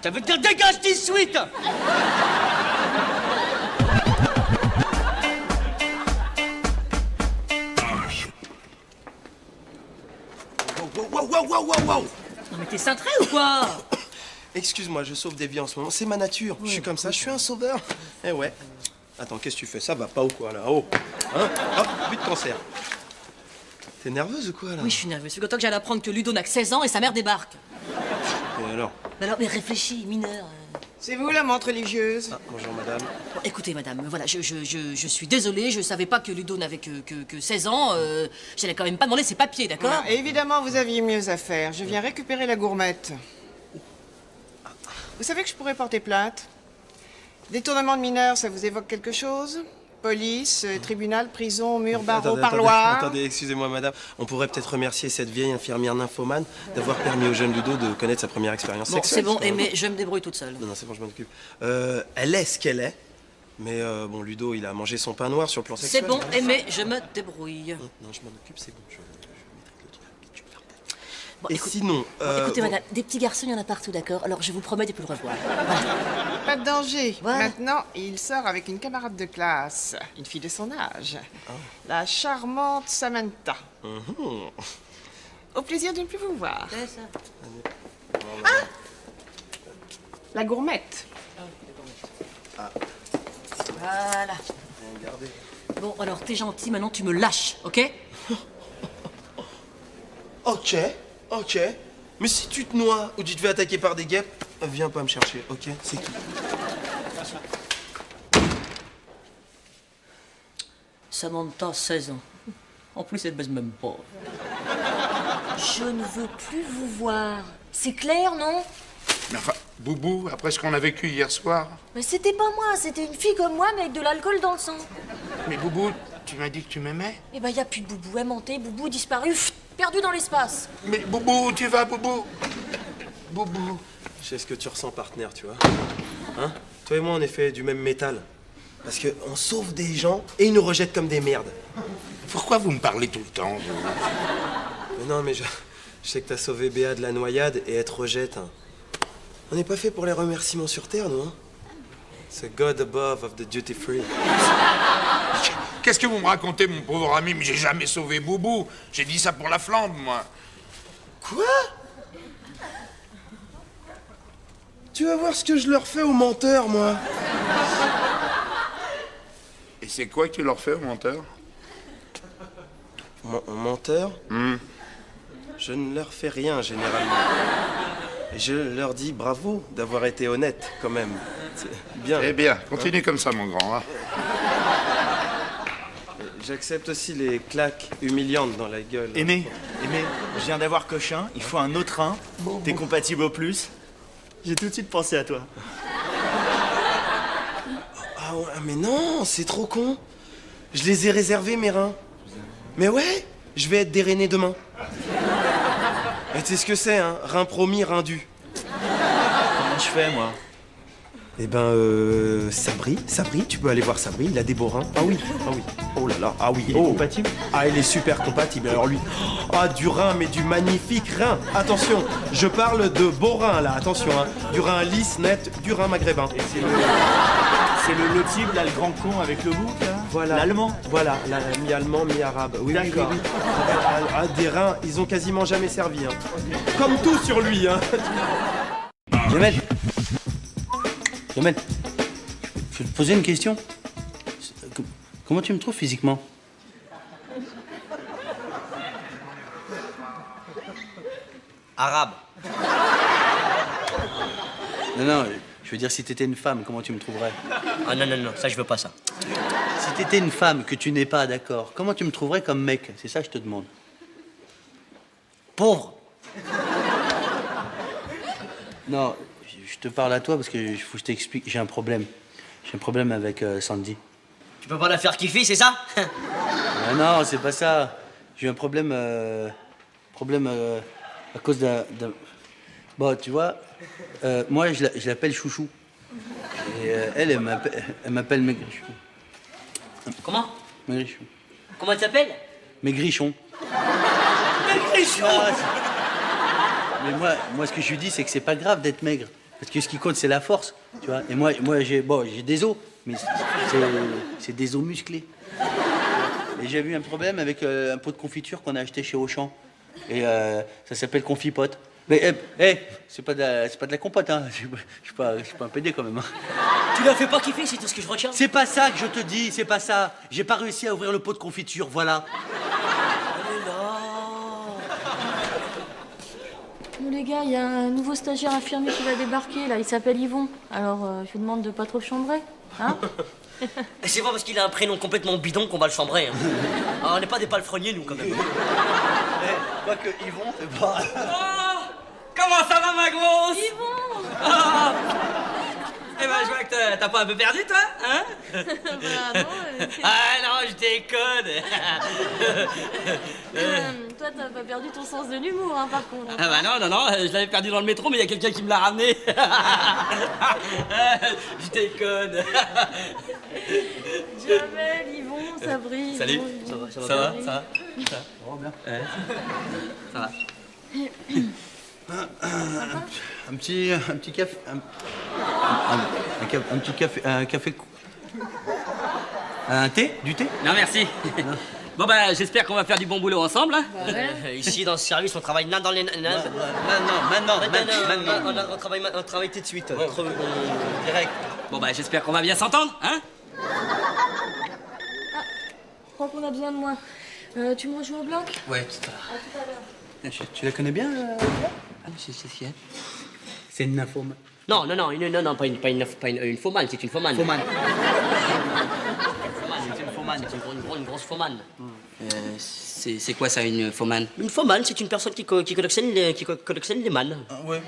Ça veut dire dégage tout de suite! Wow. Non mais t'es cintré ou quoi? Excuse-moi, je sauve des vies en ce moment. C'est ma nature. Je suis comme ça, je suis un sauveur. Eh ouais. Attends, qu'est-ce que tu fais? Ça va pas ou quoi, là? Oh. Hein? Hop, but de cancer. T'es nerveuse ou quoi, là? Oui, je suis nerveuse. Figure-toi que j'allais apprendre que Ludo n'a que 16 ans et sa mère débarque. Et alors? Mais réfléchis, mineur. C'est vous, la montre religieuse? Ah, bonjour, madame. Bon, écoutez, madame, voilà, je suis désolée, je savais pas que Ludo n'avait que 16 ans. J'allais quand même pas demander ses papiers, d'accord? Ah, évidemment, vous aviez mieux à faire. Je viens récupérer la gourmette. Vous savez que je pourrais porter plainte? Détournement de mineurs, ça vous évoque quelque chose? Police, tribunal, prison, mur, barreau, parloir. Attendez, excusez-moi, madame. On pourrait peut-être remercier cette vieille infirmière nymphomane d'avoir permis au jeune Ludo de connaître sa première expérience Bon, sexuelle. c'est bon, mais je me débrouille toute seule. Non, c'est bon, je m'en occupe. Elle est ce qu'elle est. Mais bon, Ludo, il a mangé son pain noir sur le plan sexuel. C'est bon, mais je me débrouille. Non, je m'en occupe, c'est bon. Je vais mettre le truc. Tu peux faire peut-être. Bon, Et sinon... écoutez, madame, des petits garçons, il y en a partout, d'accord? Alors, je vous promets de plus le revoir. Voilà. Pas de danger. Voilà. Maintenant, il sort avec une camarade de classe, une fille de son âge. La charmante Samantha. Au plaisir de ne plus vous voir. C'est ça. Ah, la gourmette. Voilà. Bon, alors, t'es gentil, maintenant tu me lâches, ok? Ok. Mais si tu te noies ou tu te fais attaquer par des guêpes, viens pas me chercher, ok? C'est tout. Samantha, 16 ans. En plus, elle baise même pas. Je ne veux plus vous voir. C'est clair, non? Mais enfin, Boubou, après ce qu'on a vécu hier soir... Mais c'était pas moi, c'était une fille comme moi, mais avec de l'alcool dans le sang. Mais Boubou, tu m'as dit que tu m'aimais? Eh ben, y a plus de Boubou aimanté, Boubou disparu, perdu dans l'espace. Mais Boubou, où tu vas, Boubou? Boubou. Je sais ce que tu ressens, partenaire, tu vois. Hein? Toi et moi, on est fait du même métal. Parce qu'on sauve des gens et ils nous rejettent comme des merdes. Pourquoi vous me parlez tout le temps, vous? Mais non, mais je sais que t'as sauvé Béa de la noyade et elle te rejette. Hein. On n'est pas fait pour les remerciements sur Terre, nous, hein? C'est God above of the duty free. Qu'est-ce que vous me racontez, mon pauvre ami? Mais j'ai jamais sauvé Boubou. J'ai dit ça pour la flambe, moi. Quoi? Tu vas voir ce que je leur fais aux menteurs, moi. Et c'est quoi que tu leur fais aux menteurs? Aux menteurs? Je ne leur fais rien, généralement. Et je leur dis bravo d'avoir été honnête, quand même. C'est bien. Eh bien, continue comme ça, mon grand. Hein. J'accepte aussi les claques humiliantes dans la gueule. Aimé, je viens d'avoir Cochin, il faut un autre rein. T'es compatible au plus. J'ai tout de suite pensé à toi. Ah ouais, mais non, c'est trop con. Je les ai réservés, mes reins. Mais ouais, je vais être déreiné demain. Et tu sais ce que c'est, hein? Rein promis, rein dû. Comment je fais, moi? Eh ben, Sabri, tu peux aller voir Sabri, il a des beaux reins. Ah oui. Oh là là, ah oui. Il est compatible? Ah, il est super compatible. Alors lui, ah, du rein, mais du magnifique rein. Attention, je parle de beaux reins, là, attention, hein. Du rein lisse, net, du rein maghrébin. Et c'est le type, là, le grand con avec le bouc, là? Voilà. L'allemand? Voilà, mi-allemand, mi-arabe. Oui, d'accord. Oui. Ah, des reins, ils ont quasiment jamais servi, hein. Comme tout sur lui, hein. Jamel, je vais te poser une question. Comment tu me trouves physiquement? Arabe. Non, je veux dire, si t'étais une femme, comment tu me trouverais? Ah non, ça je veux pas ça. Si t'étais une femme que tu n'es pas, d'accord, comment tu me trouverais comme mec? C'est ça que je te demande. Pauvre. Non, je te parle à toi parce que faut que je t'explique. J'ai un problème. J'ai un problème avec Sandy. Tu peux pas la faire kiffer, c'est ça? Non, c'est pas ça. J'ai eu un problème... à cause d'un... Bon, tu vois, moi, je l'appelle Chouchou. Et elle m'appelle Maigrichon. Comment? Maigrichon. Comment elle s'appelle? Maigrichon. Maigrichon! Mais moi, ce que je lui dis, c'est que c'est pas grave d'être maigre. Parce que ce qui compte, c'est la force, tu vois. Et moi j'ai des os, mais c'est des os musclés. Et j'ai eu un problème avec un pot de confiture qu'on a acheté chez Auchan. Et ça s'appelle Confipote. Mais c'est pas de la compote, hein. Je suis pas un pédé quand même. Hein. Tu la fais pas kiffer, c'est tout ce que je retiens. C'est pas ça que je te dis, c'est pas ça. J'ai pas réussi à ouvrir le pot de confiture, voilà. Bon les gars, il y a un nouveau stagiaire infirmier qui va débarquer là, il s'appelle Yvon. Alors je vous demande de pas trop chambrer, hein? C'est pas parce qu'il a un prénom complètement bidon qu'on va le chambrer. Hein. Alors, on n'est pas des palefreniers nous quand même. Quoique Yvon, c'est pas... Oh, comment ça va ma grosse? Yvon! Eh ben je vois que t'as pas un peu perdu toi, hein? Bah non, Ah non, je déconne. toi t'as pas perdu ton sens de l'humour, hein, par contre. Ah bah non, je l'avais perdu dans le métro, mais il y a quelqu'un qui me l'a ramené. Je déconne. Jamel, Yvon, Sabri. Salut. Yvon, Ça va bien? Ça va bien. Ça va. Un petit café. Un petit café. Un café. Un thé? Du thé? Non, merci. Bon, bah, j'espère qu'on va faire du bon boulot ensemble. Hein. Ici, dans ce service, on travaille main dans les... Maintenant. On travaille tout de suite. Direct. Bon, bah, j'espère qu'on va bien s'entendre, hein? Je crois qu'on a besoin de moi. Tu me rejoins au bloc? Ouais, tout à l'heure. À tout à l'heure. Tu la connais bien, C'est ce qu'il y a. C'est une nymphomane. Non, pas une fomane, c'est une fomane. Fomane. C'est une fomane, c'est une grosse fomane. C'est quoi ça, une fomane? Une fomane, c'est une personne qui collectionne les mannes. Ah, ouais.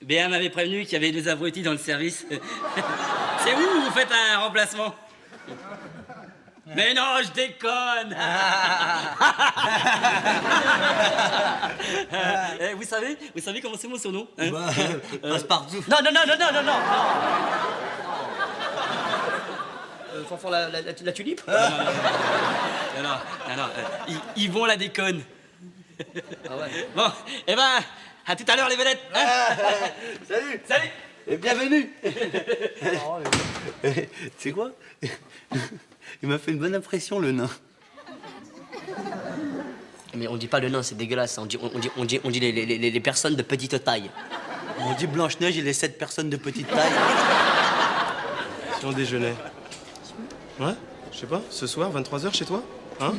Béa m'avait prévenu qu'il y avait deux abrutis dans le service. C'est où vous faites un remplacement? Mais non, je déconne. Vous savez comment c'est mon surnom, hein? Passe-partout. Non. Fanfan la tulipe? Non. Ils vont la déconne. Ah ouais. Bon, eh ben, à tout à l'heure les vedettes. Hein? Salut. Salut. Et bienvenue. Tu sais quoi? Il m'a fait une bonne impression, le nain. Mais on dit pas le nain, c'est dégueulasse. On dit les personnes de petite taille. On dit Blanche-Neige et les 7 personnes de petite taille. Si on déjeunait. Ouais? Je sais pas, ce soir, 23h chez toi? Hein?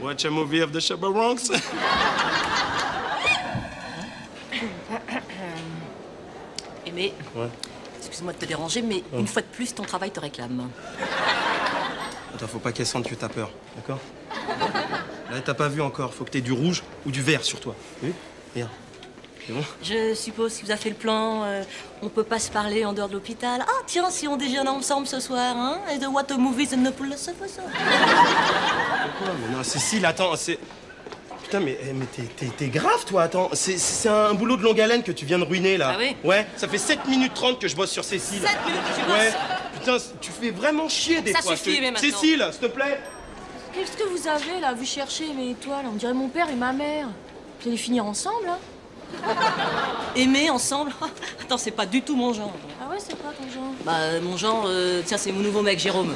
Ouais. watch a movie of the Shabba-Ranks. Aimé, Ouais. excuse-moi de te déranger, mais une fois de plus, ton travail te réclame. Attends, faut pas qu'elle sente que t'as peur, d'accord? Là, t'as pas vu encore. Faut que t'aies du rouge ou du vert sur toi. Oui? Regarde. C'est bon? Je suppose qu'il vous a fait le plan, on peut pas se parler en dehors de l'hôpital. Ah tiens, si on déjeune ensemble ce soir, hein? Et de what a movie and the pull ça. Pourquoi? Mais non, Cécile, attends, c'est... Putain, mais t'es grave, toi, attends. C'est un boulot de longue haleine que tu viens de ruiner, là. Ah oui? Ouais, ça fait 7 minutes 30 que je bosse sur Cécile. 7 minutes que tu bosses? Ouais. Putain, tu fais vraiment chier des Ça fois. suffit, mais maintenant. Cécile, s'il te plaît. Qu'est-ce que vous avez là? Vous cherchez mes étoiles. On dirait mon père et ma mère. Vous allez finir ensemble, hein? Aimer ensemble? Attends, c'est pas du tout mon genre. Ah ouais, c'est quoi ton genre? Bah, mon genre, tiens, c'est mon nouveau mec, Jérôme.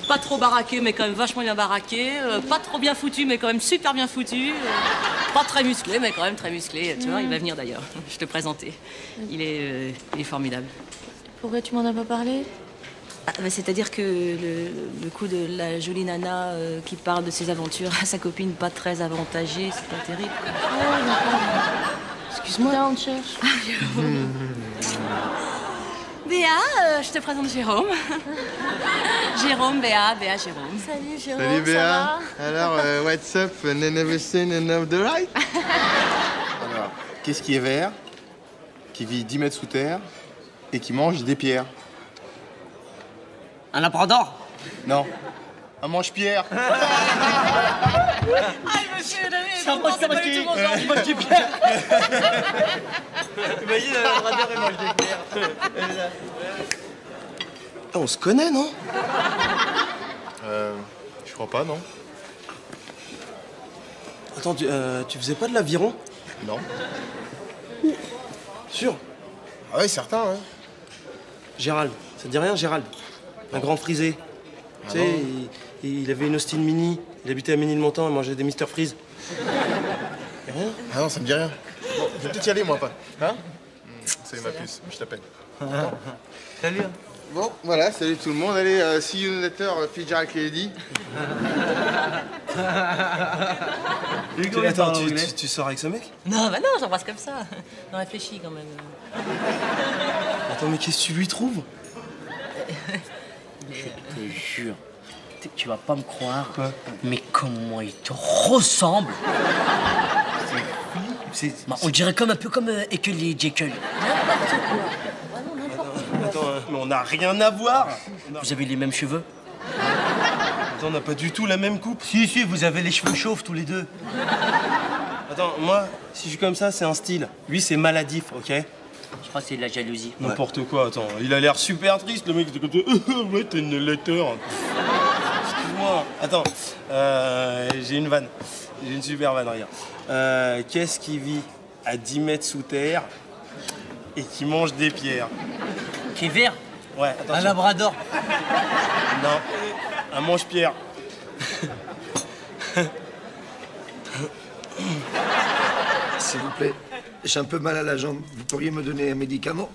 Pas trop baraqué, mais quand même vachement bien baraqué. Pas trop bien foutu, mais quand même super bien foutu. Pas très musclé, mais quand même très musclé. Tu vois, il va venir d'ailleurs. Je te présentais. Il est formidable. Pourquoi tu m'en as pas parlé? Ah, bah, c'est-à-dire que le coup de la jolie nana qui parle de ses aventures à sa copine pas très avantagée, c'est pas terrible. Oh, d'accord. Excuse-moi. Là, on te cherche. Béa, je te présente Jérôme. Jérôme, Béa, Jérôme. Salut Jérôme, Salut Béa. ça va? Alors, what's up, never seen enough the right? Alors, qu'est-ce qui est vert, qui vit 10 mètres sous terre et qui mange des pierres? Un labrador? Non. Un mange-pierre. Ah, monsieur, Ça mange pas qui? Il mange des pierres. Imagine un labrador, il mange des pierres. Ah, on se connaît, non? Je crois pas, non. Attends, tu faisais pas de l'aviron? Non. Sûr? Ah ouais, certain, hein. Gérald, ça te dit rien, Gérald? Un grand frisé. Ah Tu sais, il avait une Austin Mini, il habitait à Ménilmontant, il mangeait des Mr Freeze. Y'a rien? Ah non, ça me dit rien. Bon, je vais peut-être y aller, moi, pas. Hein? Salut ma puce, je t'appelle. Salut. Bon, voilà, salut tout le monde. Allez, see you later, Fitzgerald Kennedy. Attends, tu sors avec ce mec? Non, bah non, j'embrasse comme ça. Non, réfléchis quand même. Attends, mais qu'est-ce que tu lui trouves? Je te jure, tu vas pas me croire, Quoi? mais comment il te ressemble. Bah, on dirait comme un peu comme Ekel et Jekyll. Attends, mais on n'a rien à voir. Vous avez les mêmes cheveux? Attends, on n'a pas du tout la même coupe. Si, vous avez les cheveux chauves tous les deux. Attends, moi, si je suis comme ça, c'est un style. Lui, c'est maladif, ok? Je crois que c'est de la jalousie. N'importe quoi, attends. Il a l'air super triste, le mec. Il était comme ça. Ouais, t'as une letter. Excuse-moi. Attends, j'ai une vanne. J'ai une super vanne, regarde. Qu'est-ce qui vit à 10 mètres sous terre et qui mange des pierres? Qui est vert? Ouais, attention. Un labrador. Non, un mange-pierre. S'il vous plaît, j'ai un peu mal à la jambe. Vous pourriez me donner un médicament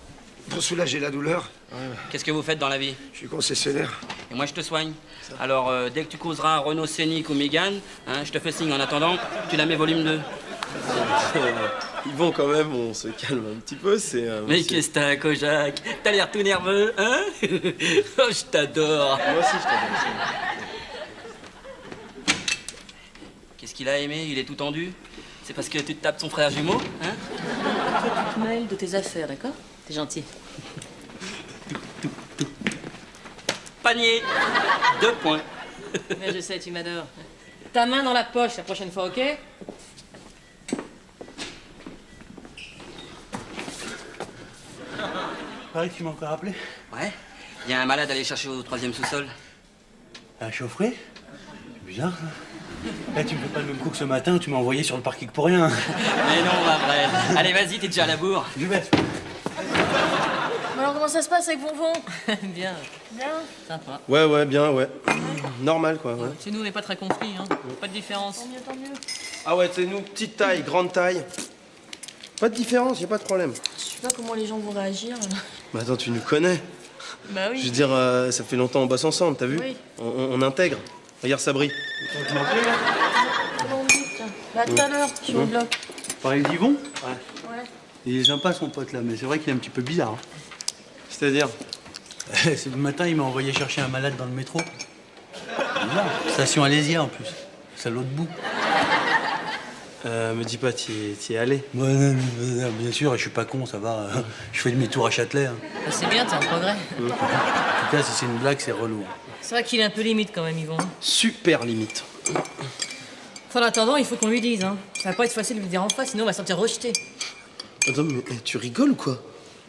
pour soulager la douleur? Qu'est-ce que vous faites dans la vie? Je suis concessionnaire. Et moi, je te soigne. Alors, dès que tu causeras un Renault Scénic ou Mégane, hein, je te fais signe. En attendant, tu la mets volume 2. Yvon, quand même, on se calme un petit peu, c'est... Mais qu'est-ce que t'as, Kojak? T'as l'air tout nerveux, hein? Oh, je t'adore. Moi aussi, je t'adore. Qu'est-ce qu'il a aimé? Il est tout tendu? C'est parce que tu te tapes son frère jumeau, hein? Tu te mêles de tes affaires, d'accord? T'es gentil. Panier. 2 points. Mais je sais, tu m'adores. Ta main dans la poche la prochaine fois, ok? Pareil, tu m'as encore appelé? Ouais. Il y a un malade à aller chercher au 3e sous-sol. Un chaufferie? C'est bizarre, ça. Là, tu me fais pas le même coup que ce matin où tu m'as envoyé sur le parking pour rien. Mais non, ma vraie. Allez, vas-y, t'es déjà à la bourre. Je vais. Alors, comment ça se passe avec Vonvon? Bien. Bien. Sympa. Ouais, bien, ouais. Normal, quoi, ouais. Chez nous, on n'est pas très conflits, hein. Pas de différence. Tant mieux, tant mieux. Ah ouais, c'est nous, petite taille, grande taille. Pas de différence, y a pas de problème. Je sais pas comment les gens vont réagir. Mais attends, tu nous connais. Bah oui. Je veux dire, ça fait longtemps qu'on bosse ensemble, t'as vu? Oui. On intègre. Regarde Sabri. Bon, vite. Bah, à tout à l'heure, je suis au bloc. Pareil d'Yvon? Ouais. Il est sympa son pote là, mais c'est vrai qu'il est un petit peu bizarre. Hein. C'est-à-dire? Ce matin, il m'a envoyé chercher un malade dans le métro. Bizarre. Station Alésia en plus. C'est à l'autre bout. Me dis pas, t'y es allé? Ouais, non, bien sûr, je suis pas con, ça va. Je fais demi-tour à Châtelet. Hein. Bah, c'est bien, t'es en progrès. En tout cas, si c'est une blague, c'est relou. C'est vrai qu'il est un peu limite quand même, Yvon. Super limite. Enfin, en attendant, il faut qu'on lui dise, hein. Ça va pas être facile de lui dire en face, sinon on va se sentir rejeté. Attends, mais tu rigoles ou quoi?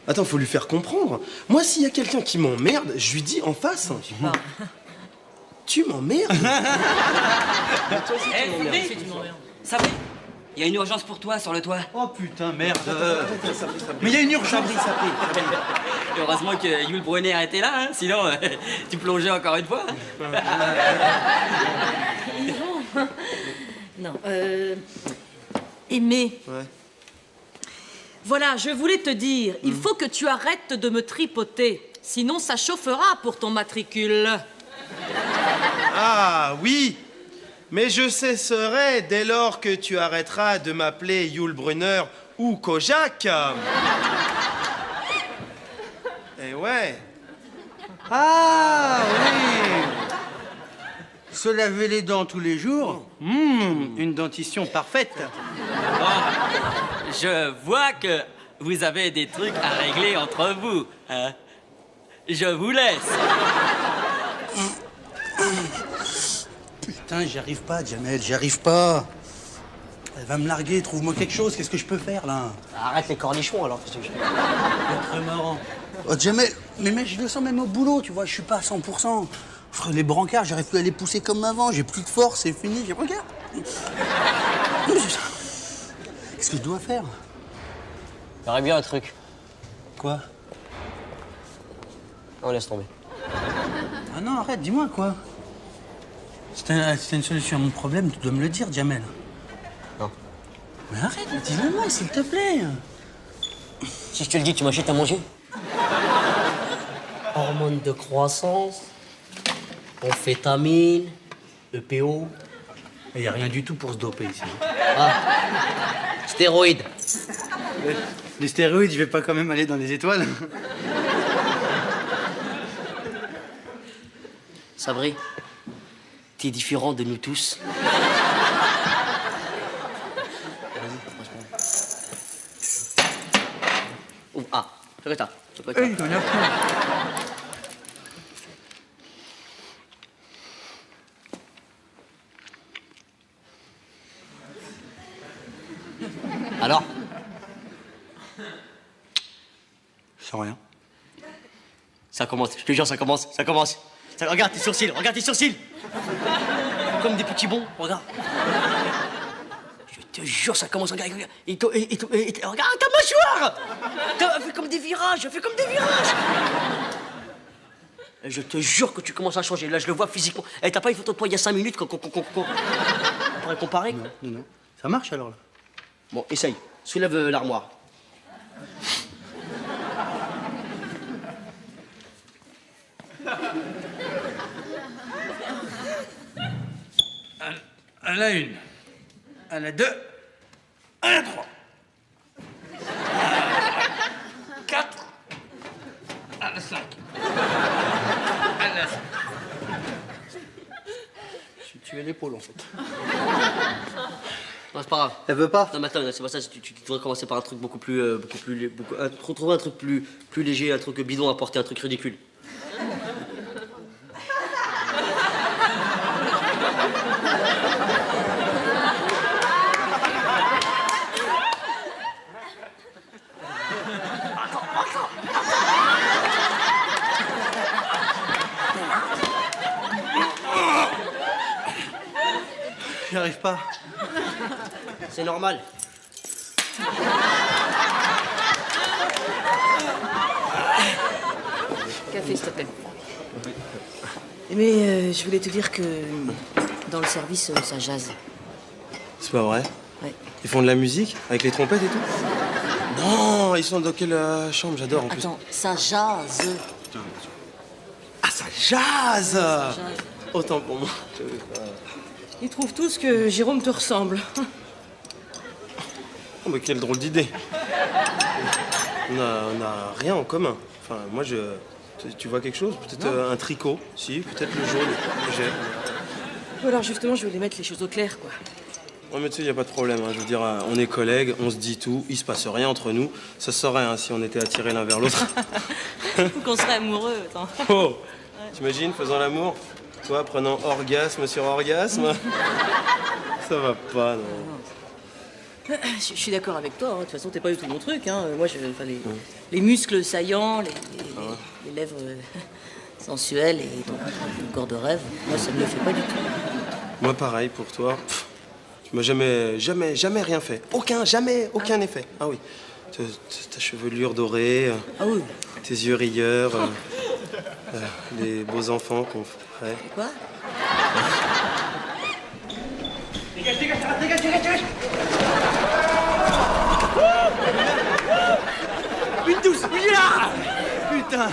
Attends, faut lui faire comprendre. Moi, s'il y a quelqu'un qui m'emmerde, je lui dis en face. Tu m'emmerdes. Toi aussi, tu m'emmerdes. Sabri, il y a une urgence pour toi sur le toit. Oh putain, merde. Mais il y a une urgence. Sabri. Heureusement que Yul Brunner était là, hein, sinon tu plongeais encore une fois. Yvon. Non, Aimé. Ouais. Voilà, je voulais te dire, il faut que tu arrêtes de me tripoter. Sinon, ça chauffera pour ton matricule. Ah oui, mais je cesserai dès lors que tu arrêteras de m'appeler Yul Brunner ou Kojak. Eh ouais. Ah oui. Se laver les dents tous les jours, une dentition parfaite. Bon, je vois que vous avez des trucs à régler entre vous, hein. Je vous laisse. Putain, j'y arrive pas, Jamel, j'y arrive pas. Elle va me larguer, trouve-moi quelque chose, qu'est-ce que je peux faire, là? Arrête les cornichons, alors. C'est très marrant. Oh, Jamel, mais je le sens même au boulot, tu vois, je suis pas à 100%. Les brancards, j'arrive plus à les pousser comme avant, j'ai plus de force, c'est fini, regarde. Qu'est-ce que je dois faire? Il y aurait bien un truc. Quoi? On laisse tomber. Ah non, arrête, dis-moi, quoi? C'était une solution à mon problème, tu dois me le dire, Jamel. Non. Mais arrête, dis-le-moi, s'il te plaît. Si je te le dis, tu m'achètes à manger? Hormones de croissance, amphétamine, EPO. Il n'y a rien du tout pour se doper ici. Ah, stéroïdes. Les stéroïdes, je vais pas quand même aller dans les étoiles. Sabri, t'es différent de nous tous. Oh, ah, c'est quoi ça? C'est quoi ça? Il en a plus. Alors? Je sens rien. Ça commence, je te jure, ça commence. Regarde tes sourcils, Comme des petits bons, regarde. Je te jure, ça commence, regarde. Regarde ta mâchoire! Fais comme des virages, Et je te jure que tu commences à changer. Là, je le vois physiquement. Eh, t'as pas une photo de toi il y a 5 minutes qu'on pourrait comparer? Non. Ça marche alors là? Bon, essaye. Soulève l'armoire. À la 1, à la 2, à la 3. 4, à la 5. À la 5. Tu es l'épaule en fait. Non, c'est pas grave. Elle veut pas? Non, mais attends, c'est pas ça. Tu devrais commencer par un truc beaucoup plus. Trouver un truc plus léger, un truc bidon à porter, un truc ridicule. J'y arrive pas. C'est normal. Café, s'il te plaît. Mais je voulais te dire que dans le service, ça jase. C'est pas vrai? Ouais. Ils font de la musique avec les trompettes et tout? Non, ils sont dans quelle chambre? J'adore en plus. Attends, ça jase. Ah, ça jase! Autant pour moi. Ils trouvent tous que Jérôme te ressemble. Oh, mais quelle drôle d'idée. On a rien en commun. Enfin, moi, tu vois quelque chose? Peut-être un tricot, si, peut-être le jaune que j'ai. Ou alors justement, je voulais mettre les choses au clair, quoi. Ouais, mais tu sais, y a pas de problème. Hein. Je veux dire, on est collègues, on se dit tout, il se passe rien entre nous. Ça se saurait hein, si on était attirés l'un vers l'autre. Ou qu'on serait amoureux, attends. Oh, t'imagines, faisant l'amour, toi prenant orgasme sur orgasme. Ça va pas, non. Je suis d'accord avec toi, hein. De toute façon, t'es pas du tout mon truc. Hein. Moi, les muscles saillants, les lèvres sensuelles et ton corps de rêve, moi, ça me le fait pas du tout. Moi, pareil, pour toi. Tu m'as jamais rien fait. Jamais aucun effet. Ah oui. Ta chevelure dorée, ah oui. Tes yeux rieurs, les beaux enfants qu'on ferait. Quoi? Dégage. Une douce, putain,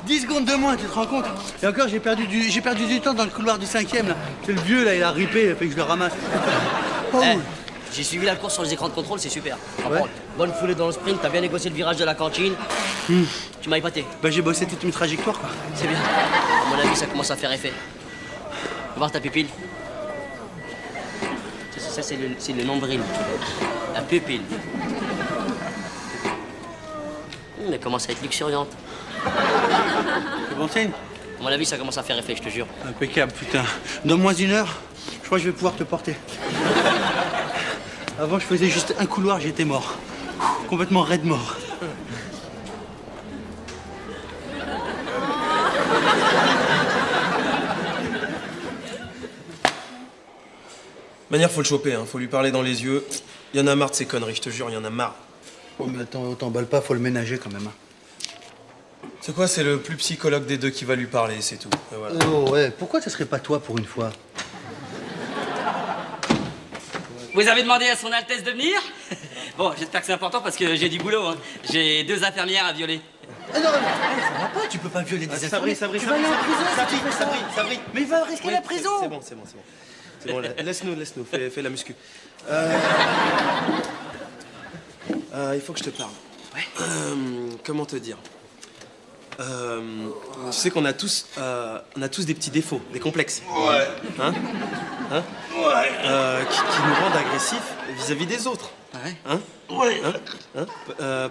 10 secondes de moins, tu te rends compte? Et encore, j'ai perdu du temps dans le couloir du 5e, là. C'est le vieux, là, il a ripé, il a fait que je le ramasse. Oh. J'ai suivi la course sur les écrans de contrôle, c'est super. Ouais. Bonne foulée dans le sprint, t'as bien négocié le virage de la cantine. Tu m'as épaté. Bah, j'ai bossé toute une trajectoire, quoi. C'est bien. À mon avis, ça commence à faire effet. Va voir ta pupille. Ça, c'est le nombril. La pupille. Elle commence à être luxuriante. C'est bon signe? À mon avis, ça commence à faire effet, je te jure. Impeccable, putain. Donne-moi 1 heure, je crois que je vais pouvoir te porter. Avant, je faisais juste un couloir, j'étais mort. Complètement raide mort. De manière, faut le choper, hein. Faut lui parler dans les yeux. Il y en a marre de ces conneries, je te jure, il y en a marre. Oh, mais attends, t'emballes pas, faut le ménager quand même. C'est quoi? C'est le plus psychologue des deux qui va lui parler, c'est tout. Et voilà. Oh ouais, pourquoi ça serait pas toi pour une fois? Vous avez demandé à son Altesse de venir? Bon, j'espère que c'est important parce que j'ai du boulot. Hein. J'ai 2 infirmières à violer. Ah non, mais ça va pas, tu peux pas violer des infirmières. Sabri, tu vas aller en prison. Sabri. Mais il va risquer la prison. C'est bon, laisse-nous, fais la muscu. Il faut que je te parle. Ouais. Comment te dire? Tu sais qu'on a tous des petits défauts, des complexes. Ouais. Hein? Ouais. Qui nous rendent agressifs vis-à-vis des autres. Ouais. Hein? Ouais.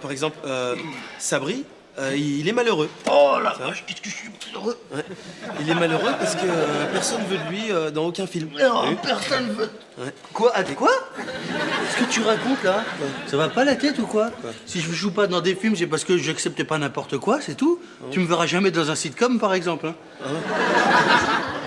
Par exemple, Sabri, il est malheureux. Oh la vache, qu'est-ce que je suis malheureux. Ouais. Il est malheureux parce que personne veut de lui dans aucun film. Non, personne veut. Ouais. Quoi? Qu'est-ce que tu racontes là? Ça va pas la tête ou quoi? Si je joue pas dans des films, c'est parce que j'accepte pas n'importe quoi, c'est tout. Tu me verras jamais dans un sitcom par exemple. Hein.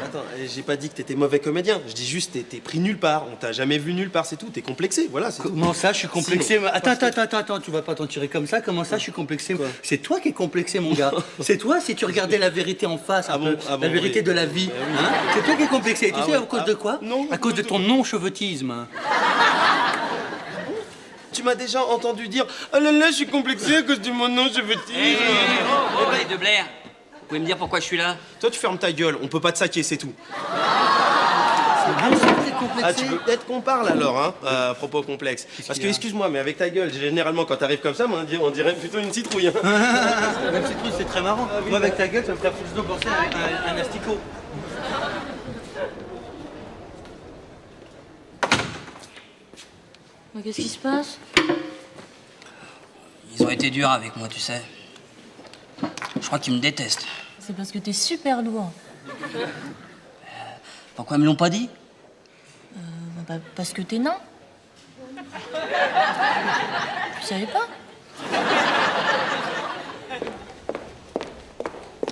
Attends, j'ai pas dit que t'étais mauvais comédien. Je dis juste t'es pris nulle part. On t'a jamais vu nulle part, c'est tout. T'es complexé, voilà. Comment ça, je suis complexé? Sinon, Attends, tu vas pas t'en tirer comme ça. Comment ça, je suis complexé? C'est toi qui es complexé, mon gars. C'est toi, si tu regardais la vérité en face, la vérité de la vie. Hein? C'est toi qui es complexé. Et tu sais à cause de quoi? Non. À cause de ton non-cheveutisme. Tu m'as déjà entendu dire « Ah là là, je suis complexé à cause de mon non-cheveutisme. » Les deux Blair, vous pouvez me dire pourquoi je suis là? Toi, tu fermes ta gueule. On peut pas te saquer, c'est tout. Ah, tu veux peut-être qu'on parle alors, hein, à propos complexe. Parce que, excuse-moi, mais avec ta gueule, généralement, quand t'arrives comme ça, on dirait plutôt une citrouille. Hein. Une citrouille, c'est très marrant. Moi, avec ta gueule, ça me ferait plutôt penser à un asticot. Qu'est-ce qui se passe? Ils ont été durs avec moi, tu sais. Je crois qu'ils me détestent. C'est parce que t'es super lourd. Pourquoi ils me l'ont pas dit? Parce que t'es nain. Tu savais pas?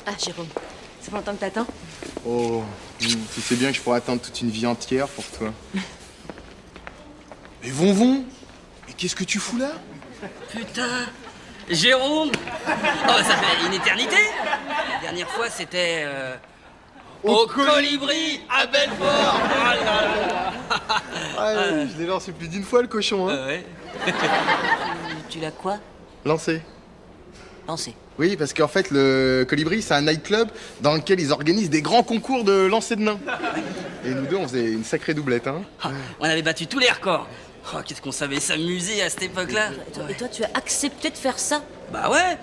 Ah, Jérôme, ça fait longtemps que t'attends? Oh, tu sais bien que je pourrais attendre toute une vie entière pour toi. Mais Vonvon, mais qu'est-ce que tu fous là? Putain, Jérôme! Oh, ça fait une éternité! La dernière fois, c'était... Au Colibri, à Belfort! Oh là là! Ah, je l'ai lancé plus d'une fois, le cochon, hein. Ouais. Tu l'as quoi? Lancé. Lancer. Oui, parce qu'en fait, le Colibri, c'est un nightclub dans lequel ils organisent des grands concours de lancer de nains. Et nous deux, on faisait une sacrée doublette, hein. On avait battu tous les records. Oh, qu'est-ce qu'on savait s'amuser à cette époque-là. Et toi, tu as accepté de faire ça? Bah ouais.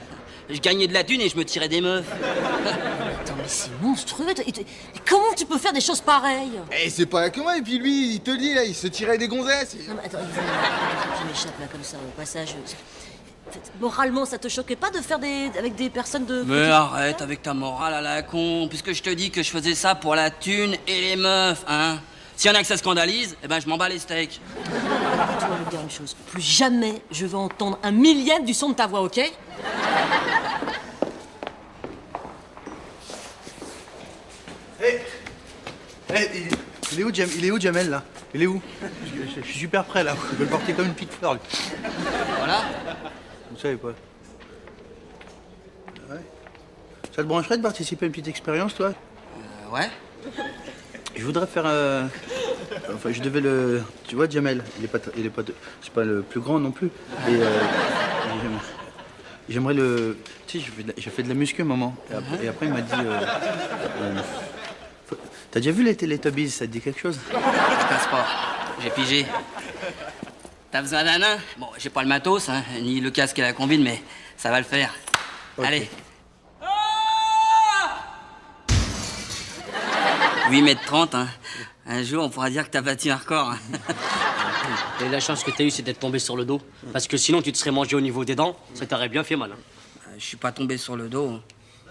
Je gagnais de la thune et je me tirais des meufs. Attends, mais c'est monstrueux. Mais comment tu peux faire des choses pareilles? Et c'est pas que moi, et puis lui, il te dit, là, il se tirait des gonzesses. Non, mais attends, tu m'échappes là comme ça au passage. En fait, moralement, ça te choquait pas de faire avec des personnes de... Mais arrête avec ta morale à la con, puisque je te dis que je faisais ça pour la thune et les meufs, hein. S'il y en a que ça scandalise, eh ben je m'en bats les steaks. Tu vas me dire une chose, plus jamais je veux entendre un millième du son de ta voix, ok? Il est où, Jamel, là? Il est où? Je suis super prêt, là. Je vais le porter comme une petite fleur. Voilà. Vous savez pas. Ouais. Ça te brancherait de participer à une petite expérience, toi? Ouais. Je voudrais faire... Enfin, je devais le... Tu vois, Jamel, c'est pas le plus grand non plus. Et j'aimerais le... Tu sais, j'ai fait de la muscu un moment. Et après il m'a dit... T'as déjà vu les Teletubbies, ça te dit quelque chose? Je passe pas. J'ai pigé. T'as besoin d'un nain? Bon, j'ai pas le matos, hein, ni le casque et la combine, mais ça va le faire. Okay. Allez. 8,30 m, hein. Un jour, on pourra dire que t'as battu un record. Hein. Et la chance que t'as eue, c'est d'être tombé sur le dos. Parce que sinon, tu te serais mangé au niveau des dents. Ça t'aurait bien fait mal. Hein. Je suis pas tombé sur le dos. Hein.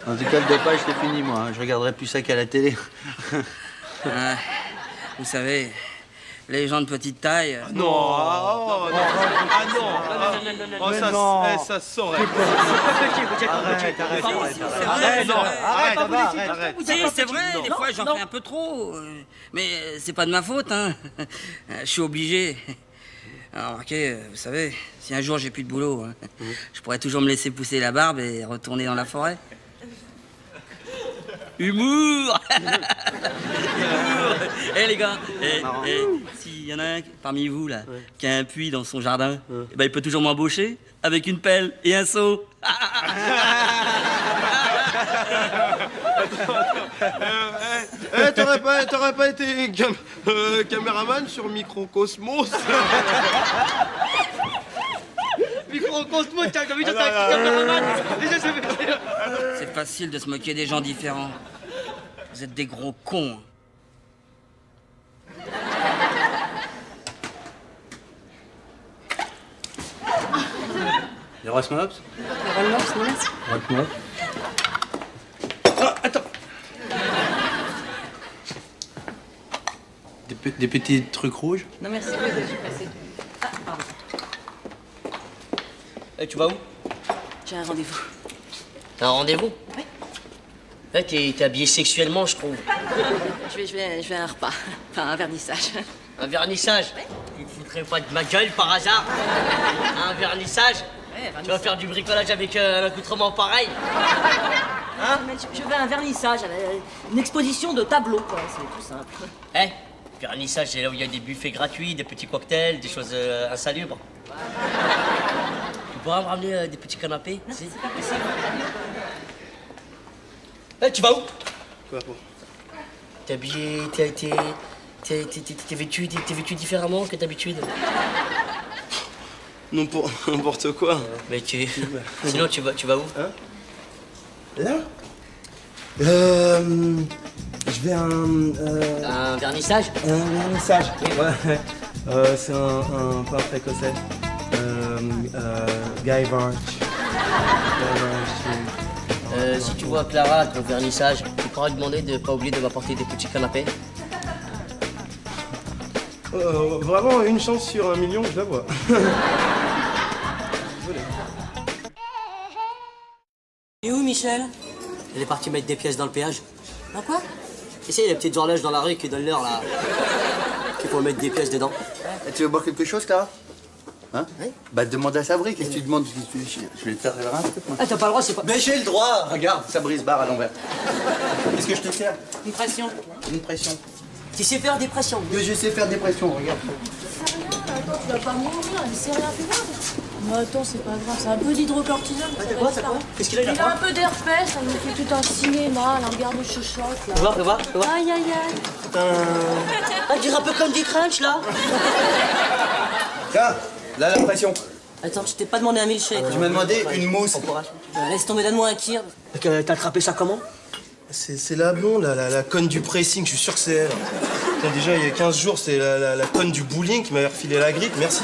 En tout cas, le dopage, c'est fini, moi. Hein. Je regarderai plus ça qu'à la télé. Vous savez, les gens de petite taille... Non, ça se saurait. Arrête. C'est vrai, des fois j'en fais un peu trop. Mais c'est pas de ma faute, hein. Je suis obligé. Alors, remarquez, vous savez, si un jour j'ai plus de boulot, hein, je pourrais toujours me laisser pousser la barbe et retourner dans la forêt. Humour. Eh les gars, s'il y en a un parmi vous là qui a un puits dans son jardin, ben, il peut toujours m'embaucher avec une pelle et un seau. T'aurais pas été caméraman sur Microcosmos? Microcosmos, t'as vu caméraman? C'est facile de se moquer des gens différents. Vous êtes des gros cons. Les Rosmops? Merci. Oh, attends. Des petits trucs rouges? Non, merci. Ah, pardon. Tu vas où? J'ai un rendez-vous. T'as un rendez-vous? Oui. Là, t'es habillé sexuellement, je trouve. Je vais à un repas. Enfin, un vernissage. Un vernissage? Oui. Tu te foutrais pas de ma gueule par hasard? Un vernissage? Ouais, tu vas faire du bricolage avec un accoutrement pareil? Hein? Je vais à un vernissage, une exposition de tableaux, quoi. C'est tout simple. Eh, vernissage, c'est là où il y a des buffets gratuits, des petits cocktails, des choses insalubres. Tu pourras me ramener des petits canapés? Non, c'est pas possible. Eh, tu vas où? Quoi pour? T'es habillé, t'es vêtu différemment que d'habitude. N'importe quoi. Mais sinon, tu vas où? Hein? Là? Je vais à un vernissage? Un vernissage, ouais. C'est un peintre écossais. Guy Varch. Si tu vois Clara à ton vernissage, tu pourras lui demander de ne pas oublier de m'apporter des petits canapés. Vraiment, une chance sur 1 million, je la vois. Désolé. Et où, Michel? Elle est partie mettre des pièces dans le péage. Dans quoi? Et c'est les petites horloges dans la rue qui donnent l'heure, là. Qu'il faut mettre des pièces dedans. Tu veux boire quelque chose, Clara? Hein? Oui. Bah demande à Sabri, qu'est-ce que tu demandes? Je vais te faire un peu. Ah, t'as pas le droit, c'est pas... Mais j'ai le droit! Regarde, Sabri se barre à l'envers. Qu'est-ce que je te sers? Une pression. Une pression. Tu sais faire des pressions? Je sais faire des pressions, regarde. attends, tu vas pas mourir, c'est rien, fais voir. Mais attends, c'est pas grave, c'est un peu d'hydrocortisone. Ah, t'as quoi? Qu'est-ce qu'il a, Il a un peu d'herpès, ça nous fait tout un cinéma, là, regarde le chuchote, là. Fais voir. Aïe, aïe, aïe. Ah, il dirait un peu comme des crunchs, là. Tiens, là, la pression. Attends, je t'ai pas demandé un milkshake. Tu m'as demandé une mousse. Laisse tomber, donne-moi un kir. T'as attrapé ça comment? C'est la blonde, la conne du pressing, je suis sûr que c'est elle. Putain, déjà, il y a 15 jours, c'est la conne du bowling qui m'avait refilé la grippe, merci.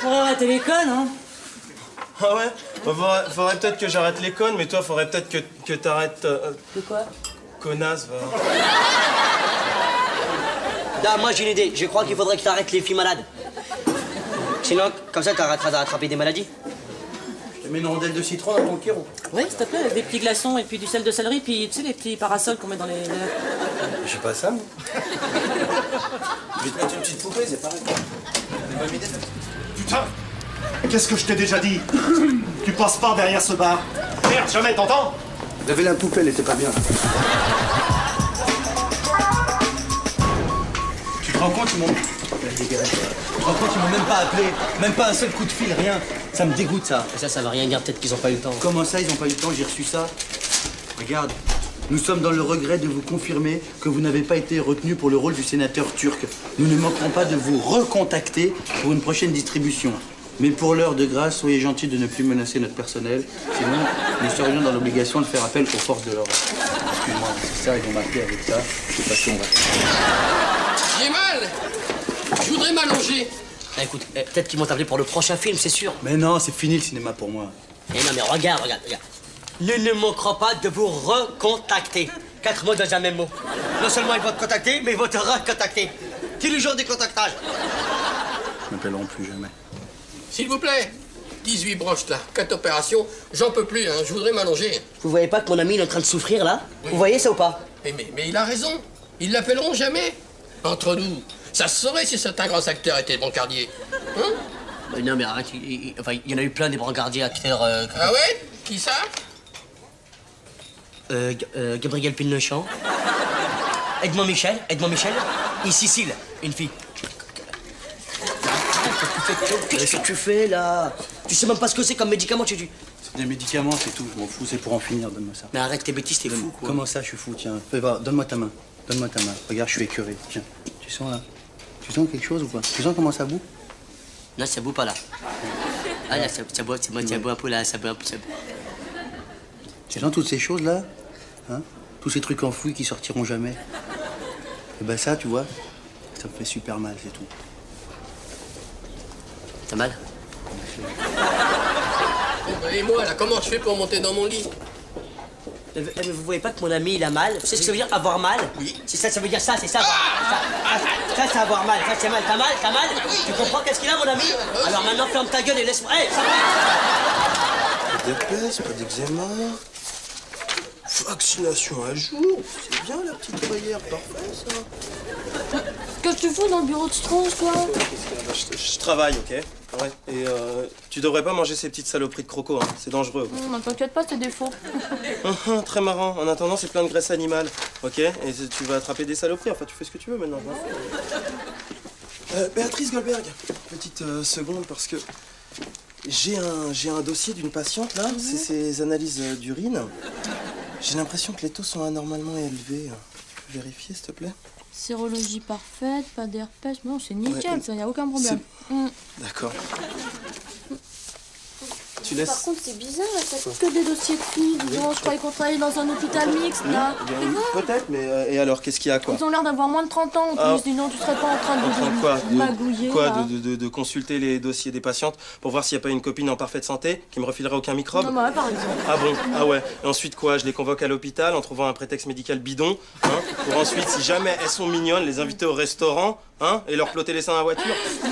Faudrait arrêter les connes, hein. Ah ouais? Bah, faudrait peut-être que j'arrête les connes, mais toi, faudrait peut-être que t'arrêtes... De quoi? Connasse, va. Là, moi j'ai une idée. Je crois qu'il faudrait que t'arrêtes les filles malades. Sinon, comme ça, t'arrêteras d'attraper des maladies. Je te mets une rondelle de citron dans ton kiro. Oui, s'il te plaît, avec des petits glaçons et puis du sel de céleri, puis tu sais, les petits parasols qu'on met dans les... J'ai pas ça, moi. Je vais te mettre une petite poupée, c'est pareil. Putain! Qu'est-ce que je t'ai déjà dit? Tu passes pas derrière ce bar. Merde, jamais, t'entends? J'avais la poupée, elle était pas bien. Tu te rends compte, ils m'ont... Tu te rends compte, ils m'ont même pas appelé, même pas un seul coup de fil, rien. Ça me dégoûte, ça. Et ça veut rien dire, peut-être qu'ils ont pas eu le temps. Comment ça, ils ont pas eu le temps? J'ai reçu ça. Regarde, nous sommes dans le regret de vous confirmer que vous n'avez pas été retenu pour le rôle du sénateur turc. Nous ne manquerons pas de vous recontacter pour une prochaine distribution. Mais pour l'heure de grâce, soyez gentils de ne plus menacer notre personnel. Sinon, nous serions dans l'obligation de faire appel aux forces de l'ordre. Excuse-moi, c'est ça, ils vont m'appeler avec ça. Je sais pas si on va... J'ai mal. Je voudrais m'allonger. Ah, écoute, peut-être qu'ils vont t'appeler pour le prochain film, c'est sûr. Mais non, c'est fini le cinéma pour moi. Eh non, mais regarde. Ils ne manqueront pas de vous recontacter. 4 mots dans un même mot. Non seulement ils vont te contacter, mais ils vont te recontacter. Tous les jours des contactages. Ils m'appelleront plus jamais. S'il vous plaît. 18 broches là, 4 opérations, j'en peux plus, hein. Je voudrais m'allonger. Vous voyez pas que mon ami il est en train de souffrir là? Oui. Vous voyez ça ou pas? Mais il a raison. Ils l'appelleront jamais. Entre nous, ça se saurait si certains grands acteurs étaient brancardiers. Hein? Non mais arrête, il y en a eu plein des brancardiers acteurs... Ah ouais? Qui ça? Gabriel Pinochet. Edmond Michel. Et Cécile, une fille. Qu'est-ce que tu fais là? Tu sais même pas ce que c'est comme médicament, tu dis. C'est des médicaments, c'est tout, je m'en fous, c'est pour en finir, donne-moi ça. Mais arrête tes bêtises, t'es fou quoi. Comment ça, je suis fou, tiens. Fais voir, donne-moi ta main. Regarde, je suis écœuré, tiens. Tu sens là? Tu sens quelque chose ou quoi? Tu sens comment ça boue? Non, ça boue pas là. Ah là, ça boue un peu là, ça boue un peu. Tu sens toutes ces choses là? Hein? Tous ces trucs enfouis qui sortiront jamais. Et ben ça, tu vois, ça me fait super mal, c'est tout. T'as mal? Et moi là, comment je fais pour monter dans mon lit? Mais vous voyez pas que mon ami il a mal? Tu sais ce que ça veut dire avoir mal? Oui. C'est ça, ça veut dire ça, c'est ça. Ça, c'est avoir mal. Ça, c'est mal. T'as mal? Tu comprends qu'est-ce qu'il a, mon ami? Alors maintenant, ferme ta gueule et laisse-moi. Hey, ça va? Pas d'herpès, pas d'eczéma. Vaccination à jour. C'est bien la petite oreillère, parfait ça. Qu'est-ce que tu fous dans le bureau de Strauss, toi? Je travaille, ok? Ouais. Et tu devrais pas manger ces petites saloperies de croco, hein. C'est dangereux. Non, t'inquiète pas, c'est des faux. Très marrant. En attendant, c'est plein de graisse animale, ok? Et tu vas attraper des saloperies. Enfin, tu fais ce que tu veux maintenant. Béatrice Goldberg, petite seconde parce que j'ai un dossier d'une patiente là. C'est ses analyses d'urine. J'ai l'impression que les taux sont anormalement élevés. Tu peux vérifier, s'il te plaît? Sérologie parfaite, pas d'herpès. Non, c'est nickel, ça, y a aucun problème. D'accord. Tu laisses... Par contre, c'est bizarre, là, ça coûte que des dossiers de filles. Disons, je croyais qu'on travaillait dans un hôpital mixte, là. Peut-être, mais et alors, qu'est-ce qu'il y a, quoi? Ils ont l'air d'avoir moins de 30 ans, en plus. Sinon, tu serais pas en train de magouiller. De consulter les dossiers des patientes pour voir s'il n'y a pas une copine en parfaite santé qui me refilerait aucun microbe? Non, bah, par exemple. Ah bon? Ah ouais. Et ensuite, quoi? Je les convoque à l'hôpital en trouvant un prétexte médical bidon, hein, pour ensuite, si jamais elles sont mignonnes, les inviter au restaurant, hein, et leur plotter les seins à la voiture? Non,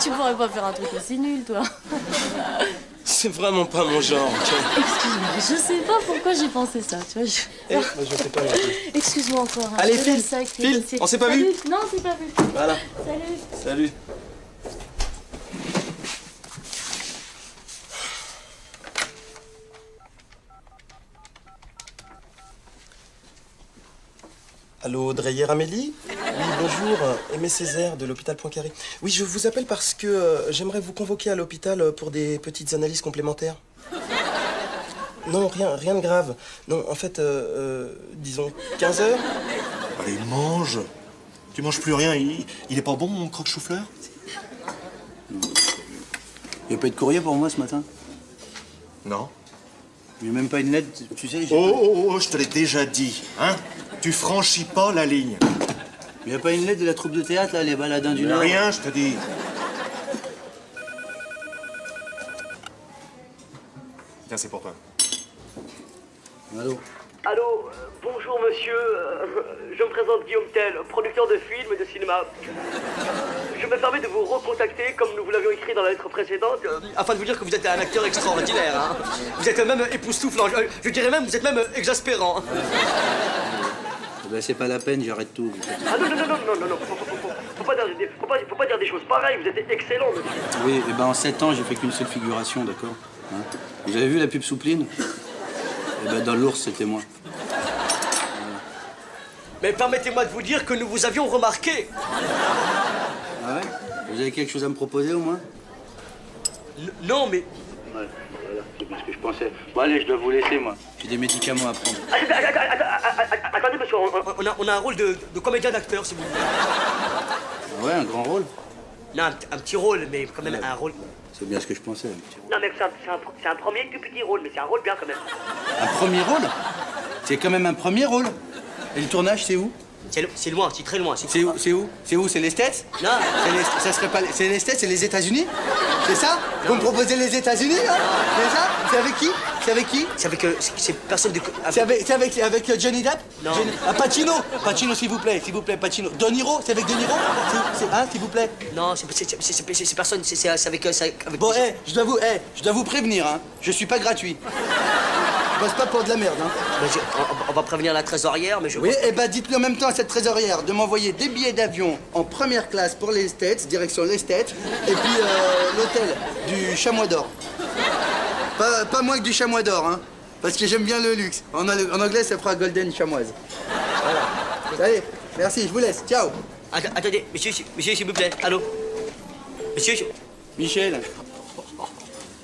tu pourrais pas faire un truc aussi nul, toi. C'est vraiment pas mon genre. Excuse-moi, je sais pas pourquoi j'ai pensé ça, tu vois. Je sais pas. Excuse-moi encore. Hein, allez, file, on s'est pas vu? Non, on s'est pas vu. Voilà. Salut. Allô, Dreyer Amélie? Oui, bonjour, Aimé Césaire de l'hôpital Poincaré. Oui, je vous appelle parce que j'aimerais vous convoquer à l'hôpital pour des petites analyses complémentaires. Non, rien de grave. Non, en fait, disons 15 heures. Allez, mange. Tu manges plus rien, il est pas bon, mon croque chou-fleur? Il n'y a pas eu de courrier pour moi ce matin? Non. Il n'y a même pas une lettre, tu sais. Oh, je te l'ai déjà dit, hein? Tu franchis pas la ligne. Il n'y a pas une lettre de la troupe de théâtre, là, les Baladins du Nord? Rien, je te dis. Tiens, c'est pour toi. Allô? Allô, bonjour monsieur, je me présente Guillaume Tell, producteur de films et de cinéma. Je me permets de vous recontacter comme nous vous l'avions écrit dans la lettre précédente, afin de vous dire que vous êtes un acteur extraordinaire. Hein. Vous êtes même époustouflant, je dirais même, vous êtes même exaspérant. Ben, c'est pas la peine, j'arrête tout. Ah non, faut pas dire des choses pareilles, vous êtes excellent monsieur. Oui, et ben en 7 ans, j'ai fait qu'une seule figuration, d'accord hein? Vous avez vu la pub Soupline? Eh ben dans l'ours, c'était moi. Mais permettez-moi de vous dire que nous vous avions remarqué. Ah ouais? Vous avez quelque chose à me proposer au moins? Non, mais... Ouais, voilà, c'est bien ce que je pensais. Bon allez, je dois vous laisser, moi. J'ai des médicaments à prendre. Attendez, monsieur, on a un rôle de comédien d'acteur, si vous voulez. Ah ouais, un grand rôle? Non, un petit rôle, mais quand même un rôle... C'est bien ce que je pensais. Non, mais c'est un premier tout petit rôle, mais c'est un rôle bien quand même. Un premier rôle? C'est quand même un premier rôle. Et le tournage, c'est où? C'est loin, c'est très loin. C'est où? C'est les States? Non. Ça serait pas... C'est les States, c'est les États-Unis? C'est ça? Vous me proposez les États-Unis, hein? C'est ça? C'est avec qui? C'est avec qui? C'est avec... c'est personne de... C'est avec Johnny Depp? Non. Pacino? Pacino, s'il vous plaît, Pacino. De Niro? C'est avec De Niro? Hein, s'il vous plaît? Non, c'est personne, c'est avec... Bon, je dois vous prévenir, hein. Je suis pas gratuit. Je bosse pas pour de la merde, hein. On va prévenir la trésorière, mais je... Oui, et ben dites-le en même temps à cette trésorière de m'envoyer des billets d'avion en première classe pour les States, direction les States, et puis l'hôtel du Chamois d'Or. Pas moins que du Chamois d'Or, hein, parce que j'aime bien le luxe. En anglais, ça fera Golden Chamoise. Voilà. Allez, merci, je vous laisse. Ciao. Attendez, monsieur, s'il vous plaît. Allô? Monsieur... Michel,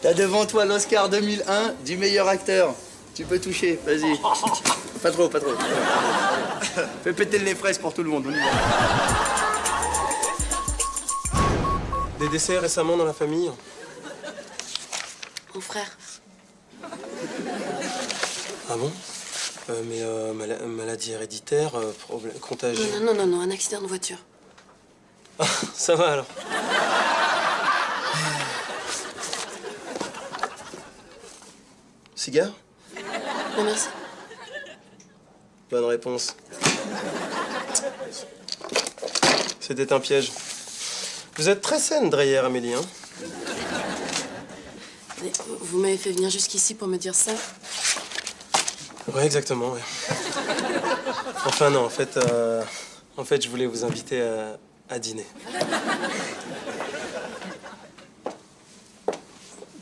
t'as devant toi l'Oscar 2001 du meilleur acteur. Tu peux toucher, vas-y. Pas trop. Fais péter les fraises pour tout le monde, on y va. Des décès récemment dans la famille? Mon frère. Ah bon? Maladie héréditaire, problème contagieux. Non, un accident de voiture. Ah, ça va alors. Cigare? Non, merci. Bonne réponse. C'était un piège. Vous êtes très saine, Dreyer, Amélie, hein? Mais vous m'avez fait venir jusqu'ici pour me dire ça? Ouais, exactement, ouais. Enfin, non, en fait, je voulais vous inviter à dîner.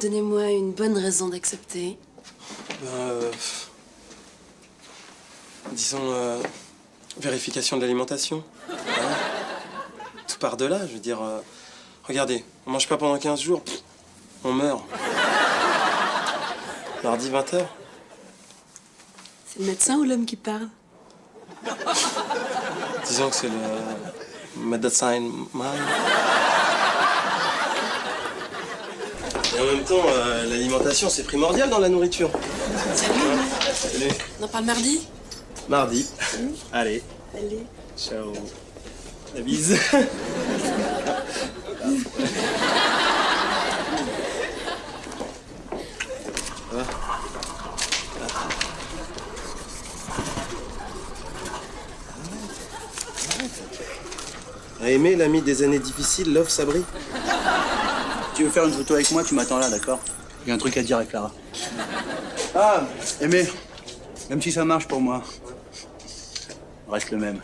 Donnez-moi une bonne raison d'accepter. Disons, vérification de l'alimentation. Hein? Tout part de là, je veux dire... regardez, on mange pas pendant 15 jours, on meurt. Mardi, 20h. C'est le médecin ou l'homme qui parle? Disons que c'est le... Medicine man. Et en même temps, l'alimentation, c'est primordial dans la nourriture. Salut. On en parle mardi? Mardi. Allez. Ciao. La bise. Ça va? A aimé l'ami des années difficiles, Love Sabri? Tu veux faire une photo avec moi, tu m'attends là, d'accord? J'ai un truc à te dire à Clara. Ah, Aimé, même si ça marche pour moi, reste le même.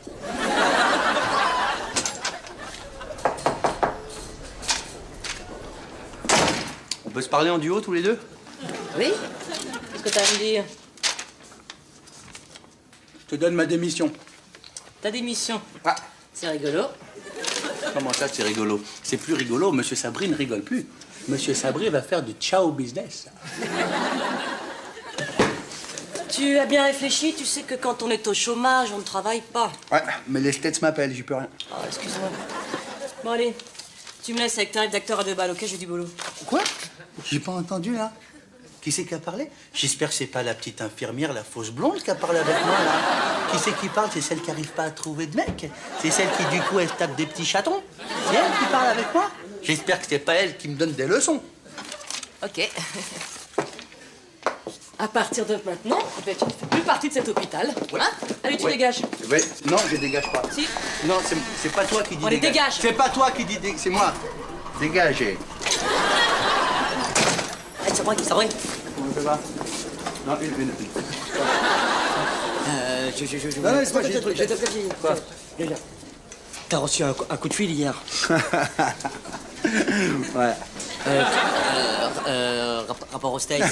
On peut se parler en duo tous les deux? Oui? Qu'est-ce que t'as à me dire? Je te donne ma démission. Ta démission? Ah. C'est rigolo. Comment ça, c'est rigolo? C'est plus rigolo, Monsieur Sabri ne rigole plus. Monsieur Sabri va faire du ciao business. Tu as bien réfléchi, tu sais que quand on est au chômage, on ne travaille pas. Ouais, mais les States m'appellent, j'y peux rien. Oh, excuse-moi. Bon, allez, tu me laisses avec ta rêve d'acteur à 2 balles, ok? J'ai du boulot. Quoi? J'ai pas entendu, là. Qui c'est qui a parlé? J'espère que c'est pas la petite infirmière, la fausse blonde, qui a parlé avec moi, là. Qui c'est qui parle? C'est celle qui arrive pas à trouver de mec. C'est celle qui, du coup, elle tape des petits chatons. C'est elle qui parle avec moi? J'espère que c'est pas elle qui me donne des leçons. Ok. À partir de maintenant, eh ben, tu ne fais plus partie de cet hôpital. Voilà. Allez, tu dégages. Ouais. Non, je dégage pas. Si. Non, c'est pas toi qui dis Allez, dégage. C'est pas toi qui dis c'est moi. Dégagez. Allez, ça brille, ça brille. On fait pas. Non, une. Non, laisse-moi, j'ai des trucs. Quoi? Viens. T'as reçu un coup de fil hier. Ouais. Rapport au States.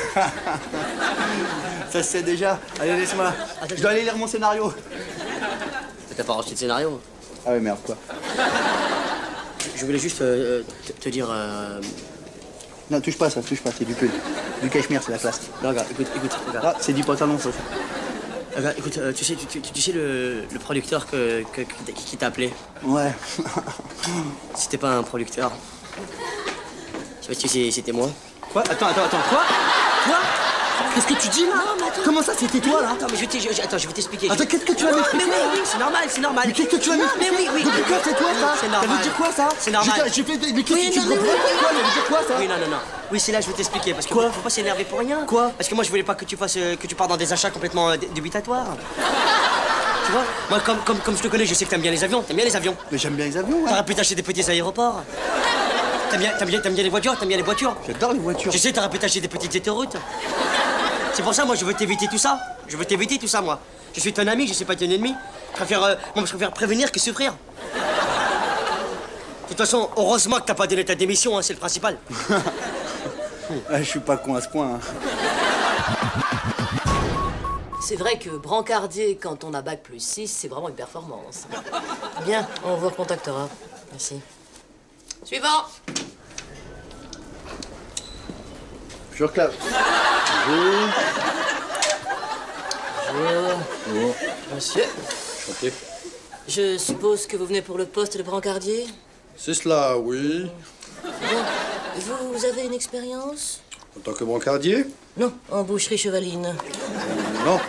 Ça se sait déjà. Allez, laisse-moi. Je dois aller lire mon scénario. T'as pas reçu de scénario? Ah oui, merde, quoi. Je voulais juste te dire... Non, touche pas ça, c'est du pull. Du cachemire, c'est la classe. Non, regarde, écoute, regarde. Ah, c'est du pantalon, ça. Regarde, écoute, tu sais le producteur qui t'a appelé? Ouais. C'était pas un producteur. Je sais pas si c'était moi. Quoi? Attends, quoi? Quoi? Qu'est-ce que tu dis là? Non, mais attends. Comment ça, c'était toi là? Attends, mais je vais t'expliquer. Attends, qu'est-ce que tu vas m'expliquer? Mais oui, c'est normal, c'est normal. Mais qu'est-ce que tu vas m'expliquer? Mais oui. Depuis quand c'est toi ça? C'est normal. Ça veut dire quoi ça? C'est normal. J'ai fait des... Mais qu'est-ce Oui, que tu non, me mais reprends? oui. Quoi? Ça veut dire quoi ça? Oui, non. Oui, c'est là, je vais t'expliquer. Parce que Quoi? faut pas s'énerver pour rien. Quoi? Parce que moi, je voulais pas que tu pars dans des achats complètement débutatoires. Tu vois? Moi, comme je te connais, je sais que t'aimes bien les avions. T'aimes bien les avions. Mais j'aime bien les avions, ouais. T'aurais pu t'acheter des petits aéroports. T'aimes bien les voitures? T'aimes bien les voitures? J'adore les voitures. Je sais, t'aurais pu t'acheter des petites autoroutes. C'est pour ça, moi, je veux t'éviter tout ça. Je veux t'éviter tout ça, moi. Je suis ton ami, je suis pas ton ennemi. Je préfère prévenir que souffrir. De toute façon, heureusement que t'as pas donné ta démission, hein, c'est le principal. Je suis pas con à ce point. Hein. C'est vrai que brancardier quand on a bac plus 6, c'est vraiment une performance. Bien, on vous recontactera. Merci. Suivant. Bonjour, Claude. Bonjour. Monsieur. Enchanté. Je suppose que vous venez pour le poste de brancardier? C'est cela, oui. Vous avez une expérience? En tant que brancardier? Non, en boucherie chevaline. Non.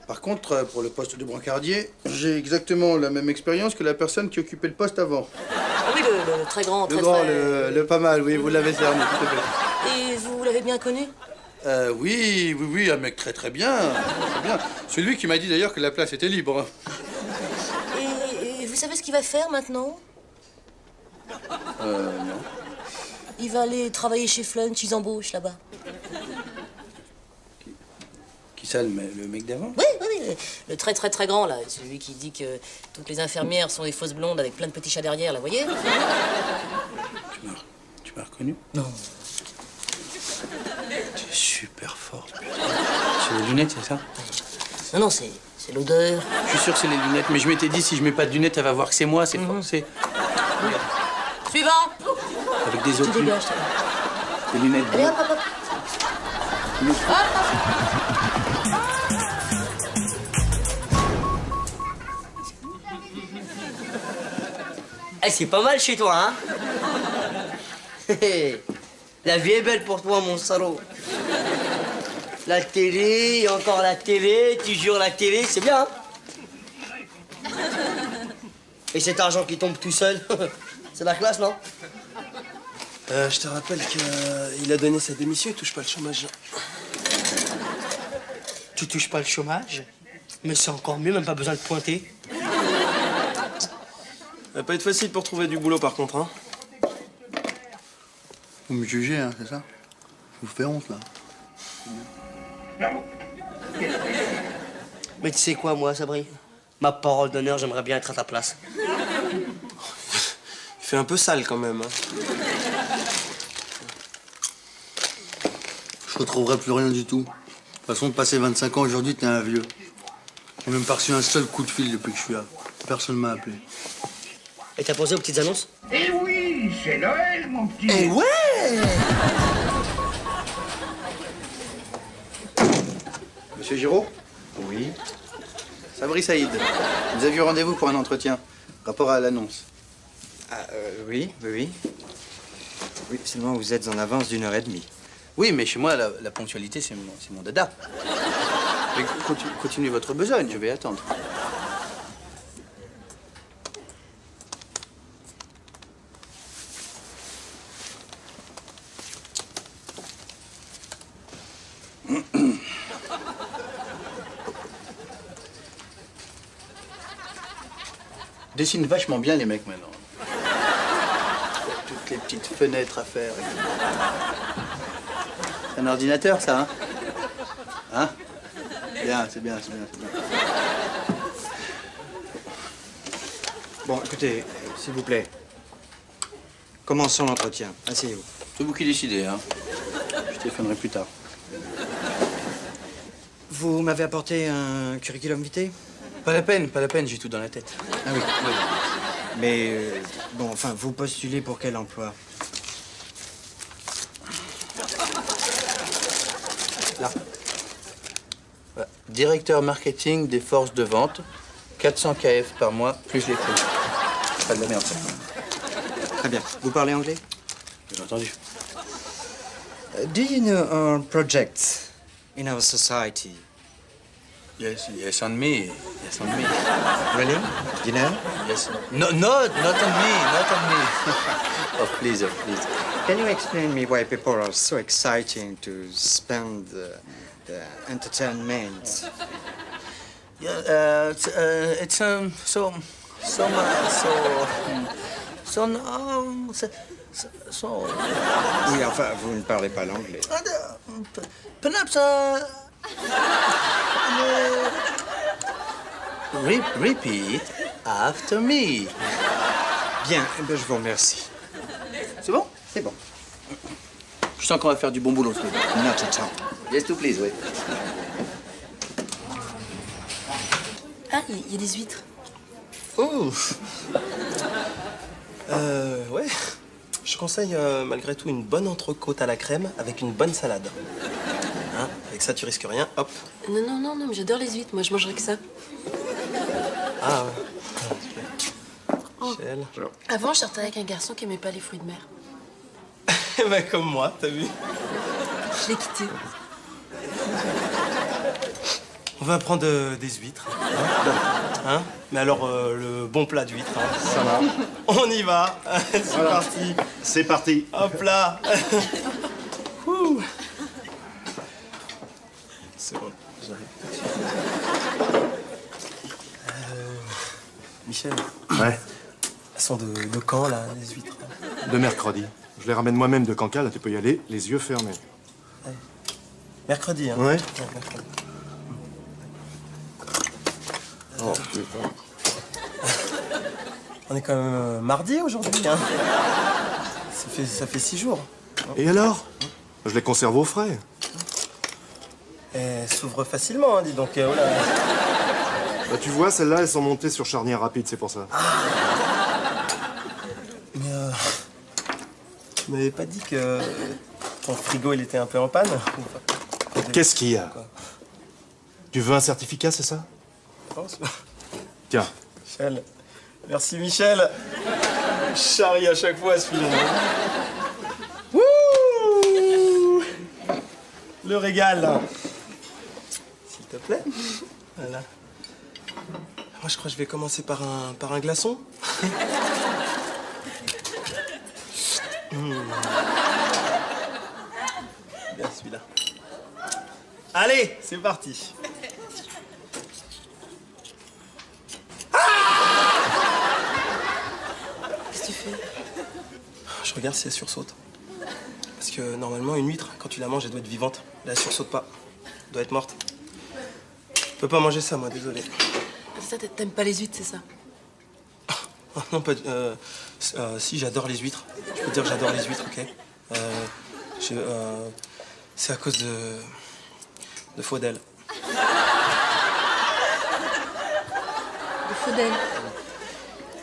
Par contre, pour le poste de brancardier, j'ai exactement la même expérience que la personne qui occupait le poste avant. Ah oui, le très grand, Le grand, le pas mal, oui, vous l'avez cerné, tout à fait. Et vous l'avez bien connu? Oui, un mec très bien. C'est lui qui m'a dit d'ailleurs que la place était libre. Et vous savez ce qu'il va faire maintenant? Non. Il va aller travailler chez Flunch, ils embauchent là-bas. Qui ça, le mec d'avant? Oui, le très grand là, celui qui dit que toutes les infirmières sont des fausses blondes avec plein de petits chats derrière, là, vous voyez? Tu m'as reconnu? Non. T'es super fort. C'est les lunettes, c'est ça? Non, c'est l'odeur. Je suis sûr que c'est les lunettes, mais je m'étais dit, si je mets pas de lunettes, elle va voir que c'est moi, c'est forcé. Suivant. Avec des Tu autres dégages, des lunettes allez, bleues. hop. Eh, c'est pas mal chez toi, hein? La vie est belle pour toi, mon salaud. La télé, et encore la télé, toujours la télé, c'est bien, hein? Et cet argent qui tombe tout seul, c'est la classe, non? Je te rappelle qu'il a donné sa démission, il touche pas le chômage. Tu touches pas le chômage? Mais c'est encore mieux, même pas besoin de pointer. Ça va pas être facile pour trouver du boulot, par contre, hein. Vous me jugez, hein, c'est ça? Vous faites honte, là. Mais tu sais quoi, moi, Sabri? Ma parole d'honneur, j'aimerais bien être à ta place. Il fait un peu sale, quand même, hein. Je retrouverai plus rien du tout. De toute façon, passé 25 ans, aujourd'hui, t'es un vieux. J'ai même pas reçu un seul coup de fil depuis que je suis là. Personne m'a appelé. Et t'as pensé aux petites annonces? Eh oui, c'est Noël, mon petit. Eh ouais! Monsieur Giraud? Oui. Sabri Saïd, vous aviez rendez-vous pour un entretien. Rapport à l'annonce. Oui. Oui, seulement vous êtes en avance d'1h30. Oui, mais chez moi, la ponctualité, c'est mon dada. Mais continuez votre besogne, je vais attendre. Dessinent vachement bien les mecs maintenant. Toutes les petites fenêtres à faire. C'est un ordinateur, ça, hein? Hein? Bien, c'est bien. Bon, écoutez, s'il vous plaît. Commençons l'entretien. Asseyez-vous. C'est vous qui décidez, hein? Je téléphonerai plus tard. Vous m'avez apporté un curriculum vitae? Pas la peine, j'ai tout dans la tête. Ah oui. Mais, bon, enfin, vous postulez pour quel emploi? Là. Voilà. Directeur marketing des forces de vente, 400 KF par mois, plus les prix. Pas de la merde, ça. Très bien. Vous parlez anglais? Bien entendu. Do you know our projects in our society? Yes, on me. Really? You know? Yes. No, not on me. Oh, please. Can you explain me why people are so exciting to spend the entertainment? Yeah, it's so. Oui, enfin, vous ne parlez pas l'anglais. Perhaps, repeat after me. Bien, eh bien, je vous remercie. C'est bon? C'est bon. Je sens qu'on va faire du bon boulot, ce coup. Not at all. Yes, to please, oui. Ah, il y a des huîtres. Oh. Ouais. Je conseille malgré tout une bonne entrecôte à la crème avec une bonne salade. Hein? Avec ça, tu risques rien. Hop. Non, mais j'adore les huîtres. Moi, je mangerai que ça. Ah ouais. Michel. Avant, je sortais avec un garçon qui aimait pas les fruits de mer. Ben, comme moi, t'as vu? Je l'ai quitté. On va prendre des huîtres. Hein? Mais alors, le bon plat d'huîtres. Hein. Ça va. On y va. C'est parti. C'est parti. Hop là. Ouh. C'est bon, j'arrive. Michel. Ouais. Elles sont de quand, là, les huîtres? De mercredi. Je les ramène moi-même de Cancale, là, tu peux y aller, les yeux fermés. Ouais. Mercredi, hein? Ouais. Mercredi. Oh, putain. On est quand même mardi aujourd'hui, hein? Ça fait 6 jours. Et alors? Je les conserve au frais. Elles s'ouvrent facilement, hein, dis donc. Oh là. Bah, tu vois, celles-là, elles sont montées sur charnière rapide, c'est pour ça. Mais tu m'avais pas dit que ton frigo, il était un peu en panne? Qu'est-ce qu'il y a? Tu veux un certificat, c'est ça? Je pense. Tiens. Michel. Merci, Michel. Je charrie à chaque fois, celui-là. Wouh! Le régal. S'il te plaît. Voilà. Moi, je crois que je vais commencer par un glaçon. Bien, celui-là. Allez, c'est parti. Qu'est-ce que tu fais? Je regarde si elle sursaute. Parce que normalement, une huître, quand tu la manges, elle doit être vivante. Là, elle sursaute pas. Elle doit être morte. Je peux pas manger ça, moi, désolé. Ça, t'aimes pas les huîtres, c'est ça? Oh, non, pas... si, j'adore les huîtres. Je peux te dire que j'adore les huîtres, ok? C'est à cause de Faudel. De Faudel?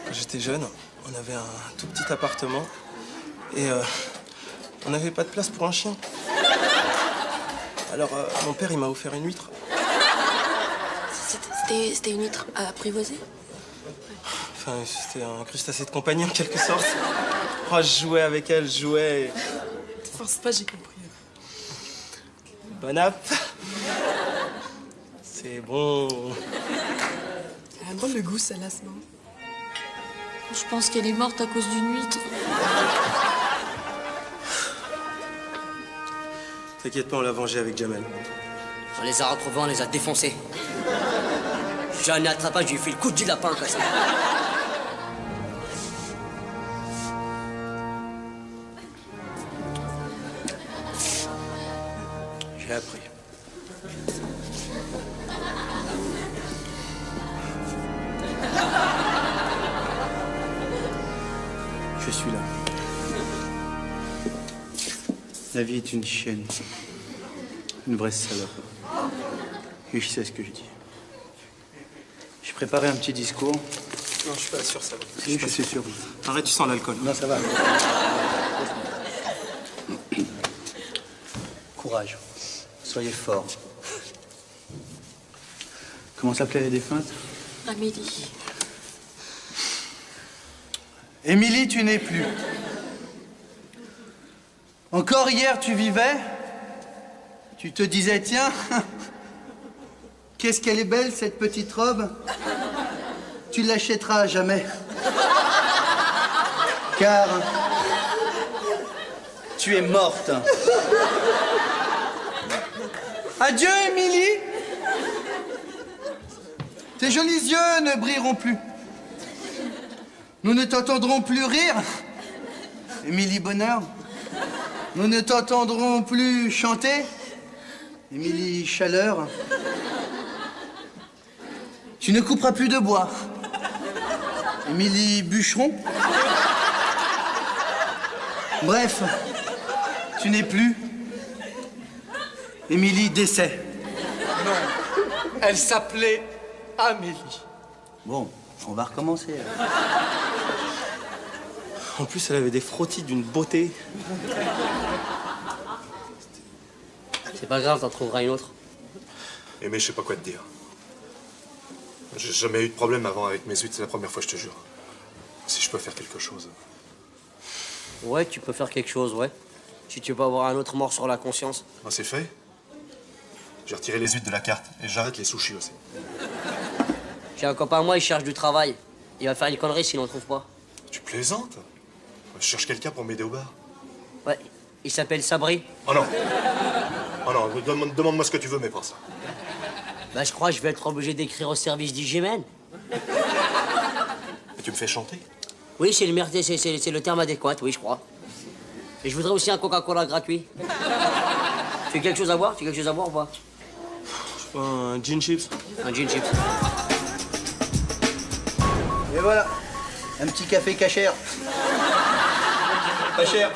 Quand j'étais jeune, On avait un tout petit appartement et on n'avait pas de place pour un chien. Alors mon père, il m'a offert une huître. C'était une huître apprivoisée? Enfin, c'était un crustacé de compagnie en quelque sorte. Oh, je jouais avec elle, je jouais. Et... Te force pas, j'ai compris. Bon app. C'est bon. Elle a drôle le goût, celle-là, c'est bon. Je pense qu'elle est morte à cause d'une huître. T'inquiète pas, on l'a vengée avec Jamel. On les a retrouvés, on les a défoncés. J'ai un attrapage, j'ai fait le coup du lapin, quoi. J'ai appris. Je suis là. La vie est une chienne. Une vraie salope. Et je sais ce que je dis. J'ai préparé un petit discours. Non, je suis pas sûr, ça va. Si, je suis sûr. Arrête, tu sens l'alcool. Non, ça va. Courage. Soyez forts. Comment s'appelait la défunte? Amélie. Émilie, tu n'es plus. Encore hier, tu vivais. Tu te disais, tiens, qu'est-ce qu'elle est belle, cette petite robe. Tu l'achèteras à jamais. Car tu es morte. Adieu, Émilie. Tes jolis yeux ne brilleront plus. Nous ne t'entendrons plus rire, Émilie Bonheur. Nous ne t'entendrons plus chanter, Émilie Chaleur. Tu ne couperas plus de bois, Émilie Bûcheron. Bref, tu n'es plus Émilie Décès. Non, elle s'appelait Amélie. Bon, on va recommencer. En plus, elle avait des frottis d'une beauté. C'est pas grave, t'en trouveras une autre. Mais je sais pas quoi te dire. J'ai jamais eu de problème avant avec mes huîtres, c'est la première fois, je te jure. Si je peux faire quelque chose. Ouais, tu peux faire quelque chose, ouais. Si tu peux avoir un autre mort sur la conscience. Ah, c'est fait. J'ai retiré les huîtres de la carte et j'arrête les sushis aussi. J'ai un copain à moi, il cherche du travail. Il va faire une connerie s'il n'en trouve pas. Tu plaisantes? Je cherche quelqu'un pour m'aider au bar. Ouais, il s'appelle Sabri. Oh non. Oh non, demande-moi ce que tu veux, mais pas ça. Bah, je crois que je vais être obligé d'écrire au service d'hygiène. Et tu me fais chanter? Oui, c'est le terme adéquat, oui, je crois. Et je voudrais aussi un Coca-Cola gratuit. Tu as quelque chose à boire? Tu as quelque chose à boire ou pas? Je sais pas, un gin chips. Un gin chips. Et voilà, un petit café cachère. Pas cher.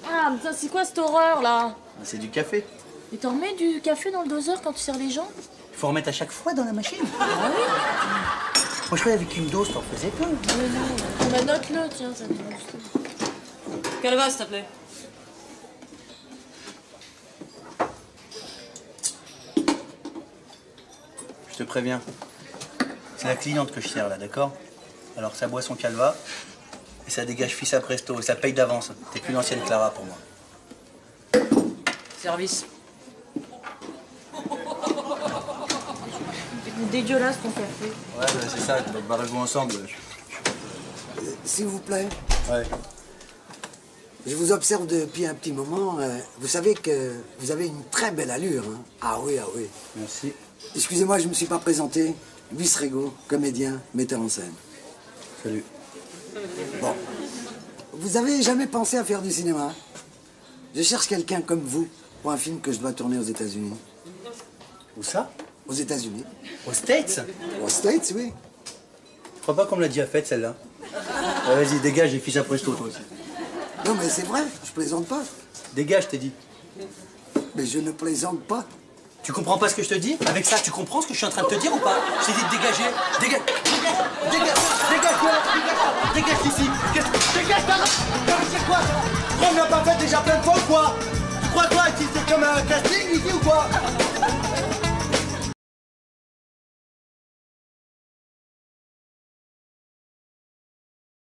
Ah, mais ça, c'est quoi cette horreur, là? C'est du café. Et t'en remets du café dans le doseur quand tu sers les gens? Il faut en remettre à chaque fois dans la machine. Ah oui? Moi, je croyais avec une dose, t'en faisais peu. Bah, note-le, tiens, ça te... Quelle vase, s'il te plaît? Je te préviens. C'est la cliente que je sers, là, d'accord? Alors, ça boit son calva, et ça dégage fils à presto, et ça paye d'avance. T'es plus l'ancienne Clara pour moi. Service. C'est dégueulasse ton café. Ouais, bah, c'est ça, barrez-vous ensemble. S'il vous plaît. Ouais. Je vous observe depuis un petit moment. Vous savez que vous avez une très belle allure. Hein? Ah oui, ah oui. Merci. Excusez-moi, je ne me suis pas présenté. Luis Rego, comédien, metteur en scène. Salut. Bon. Vous avez jamais pensé à faire du cinéma? Je cherche quelqu'un comme vous pour un film que je dois tourner aux États-Unis. Où ça? Aux États-Unis. Aux States? Aux States, oui. Je crois pas qu'on me l'a dit à fête, celle-là. Vas-y, dégage et fils à presto, toi aussi. Non, mais c'est vrai, je plaisante pas. Dégage, t'ai dit. Mais je ne plaisante pas. Tu comprends pas ce que je te dis? Avec ça, tu comprends ce que je suis en train de te dire ou pas? Je t'ai dit de dégager. Dégage ici. Dégage, c'est quoi ça? On l'a pas fait déjà plein de fois ou quoi? Tu crois quoi? C'est comme un casting ici ou quoi?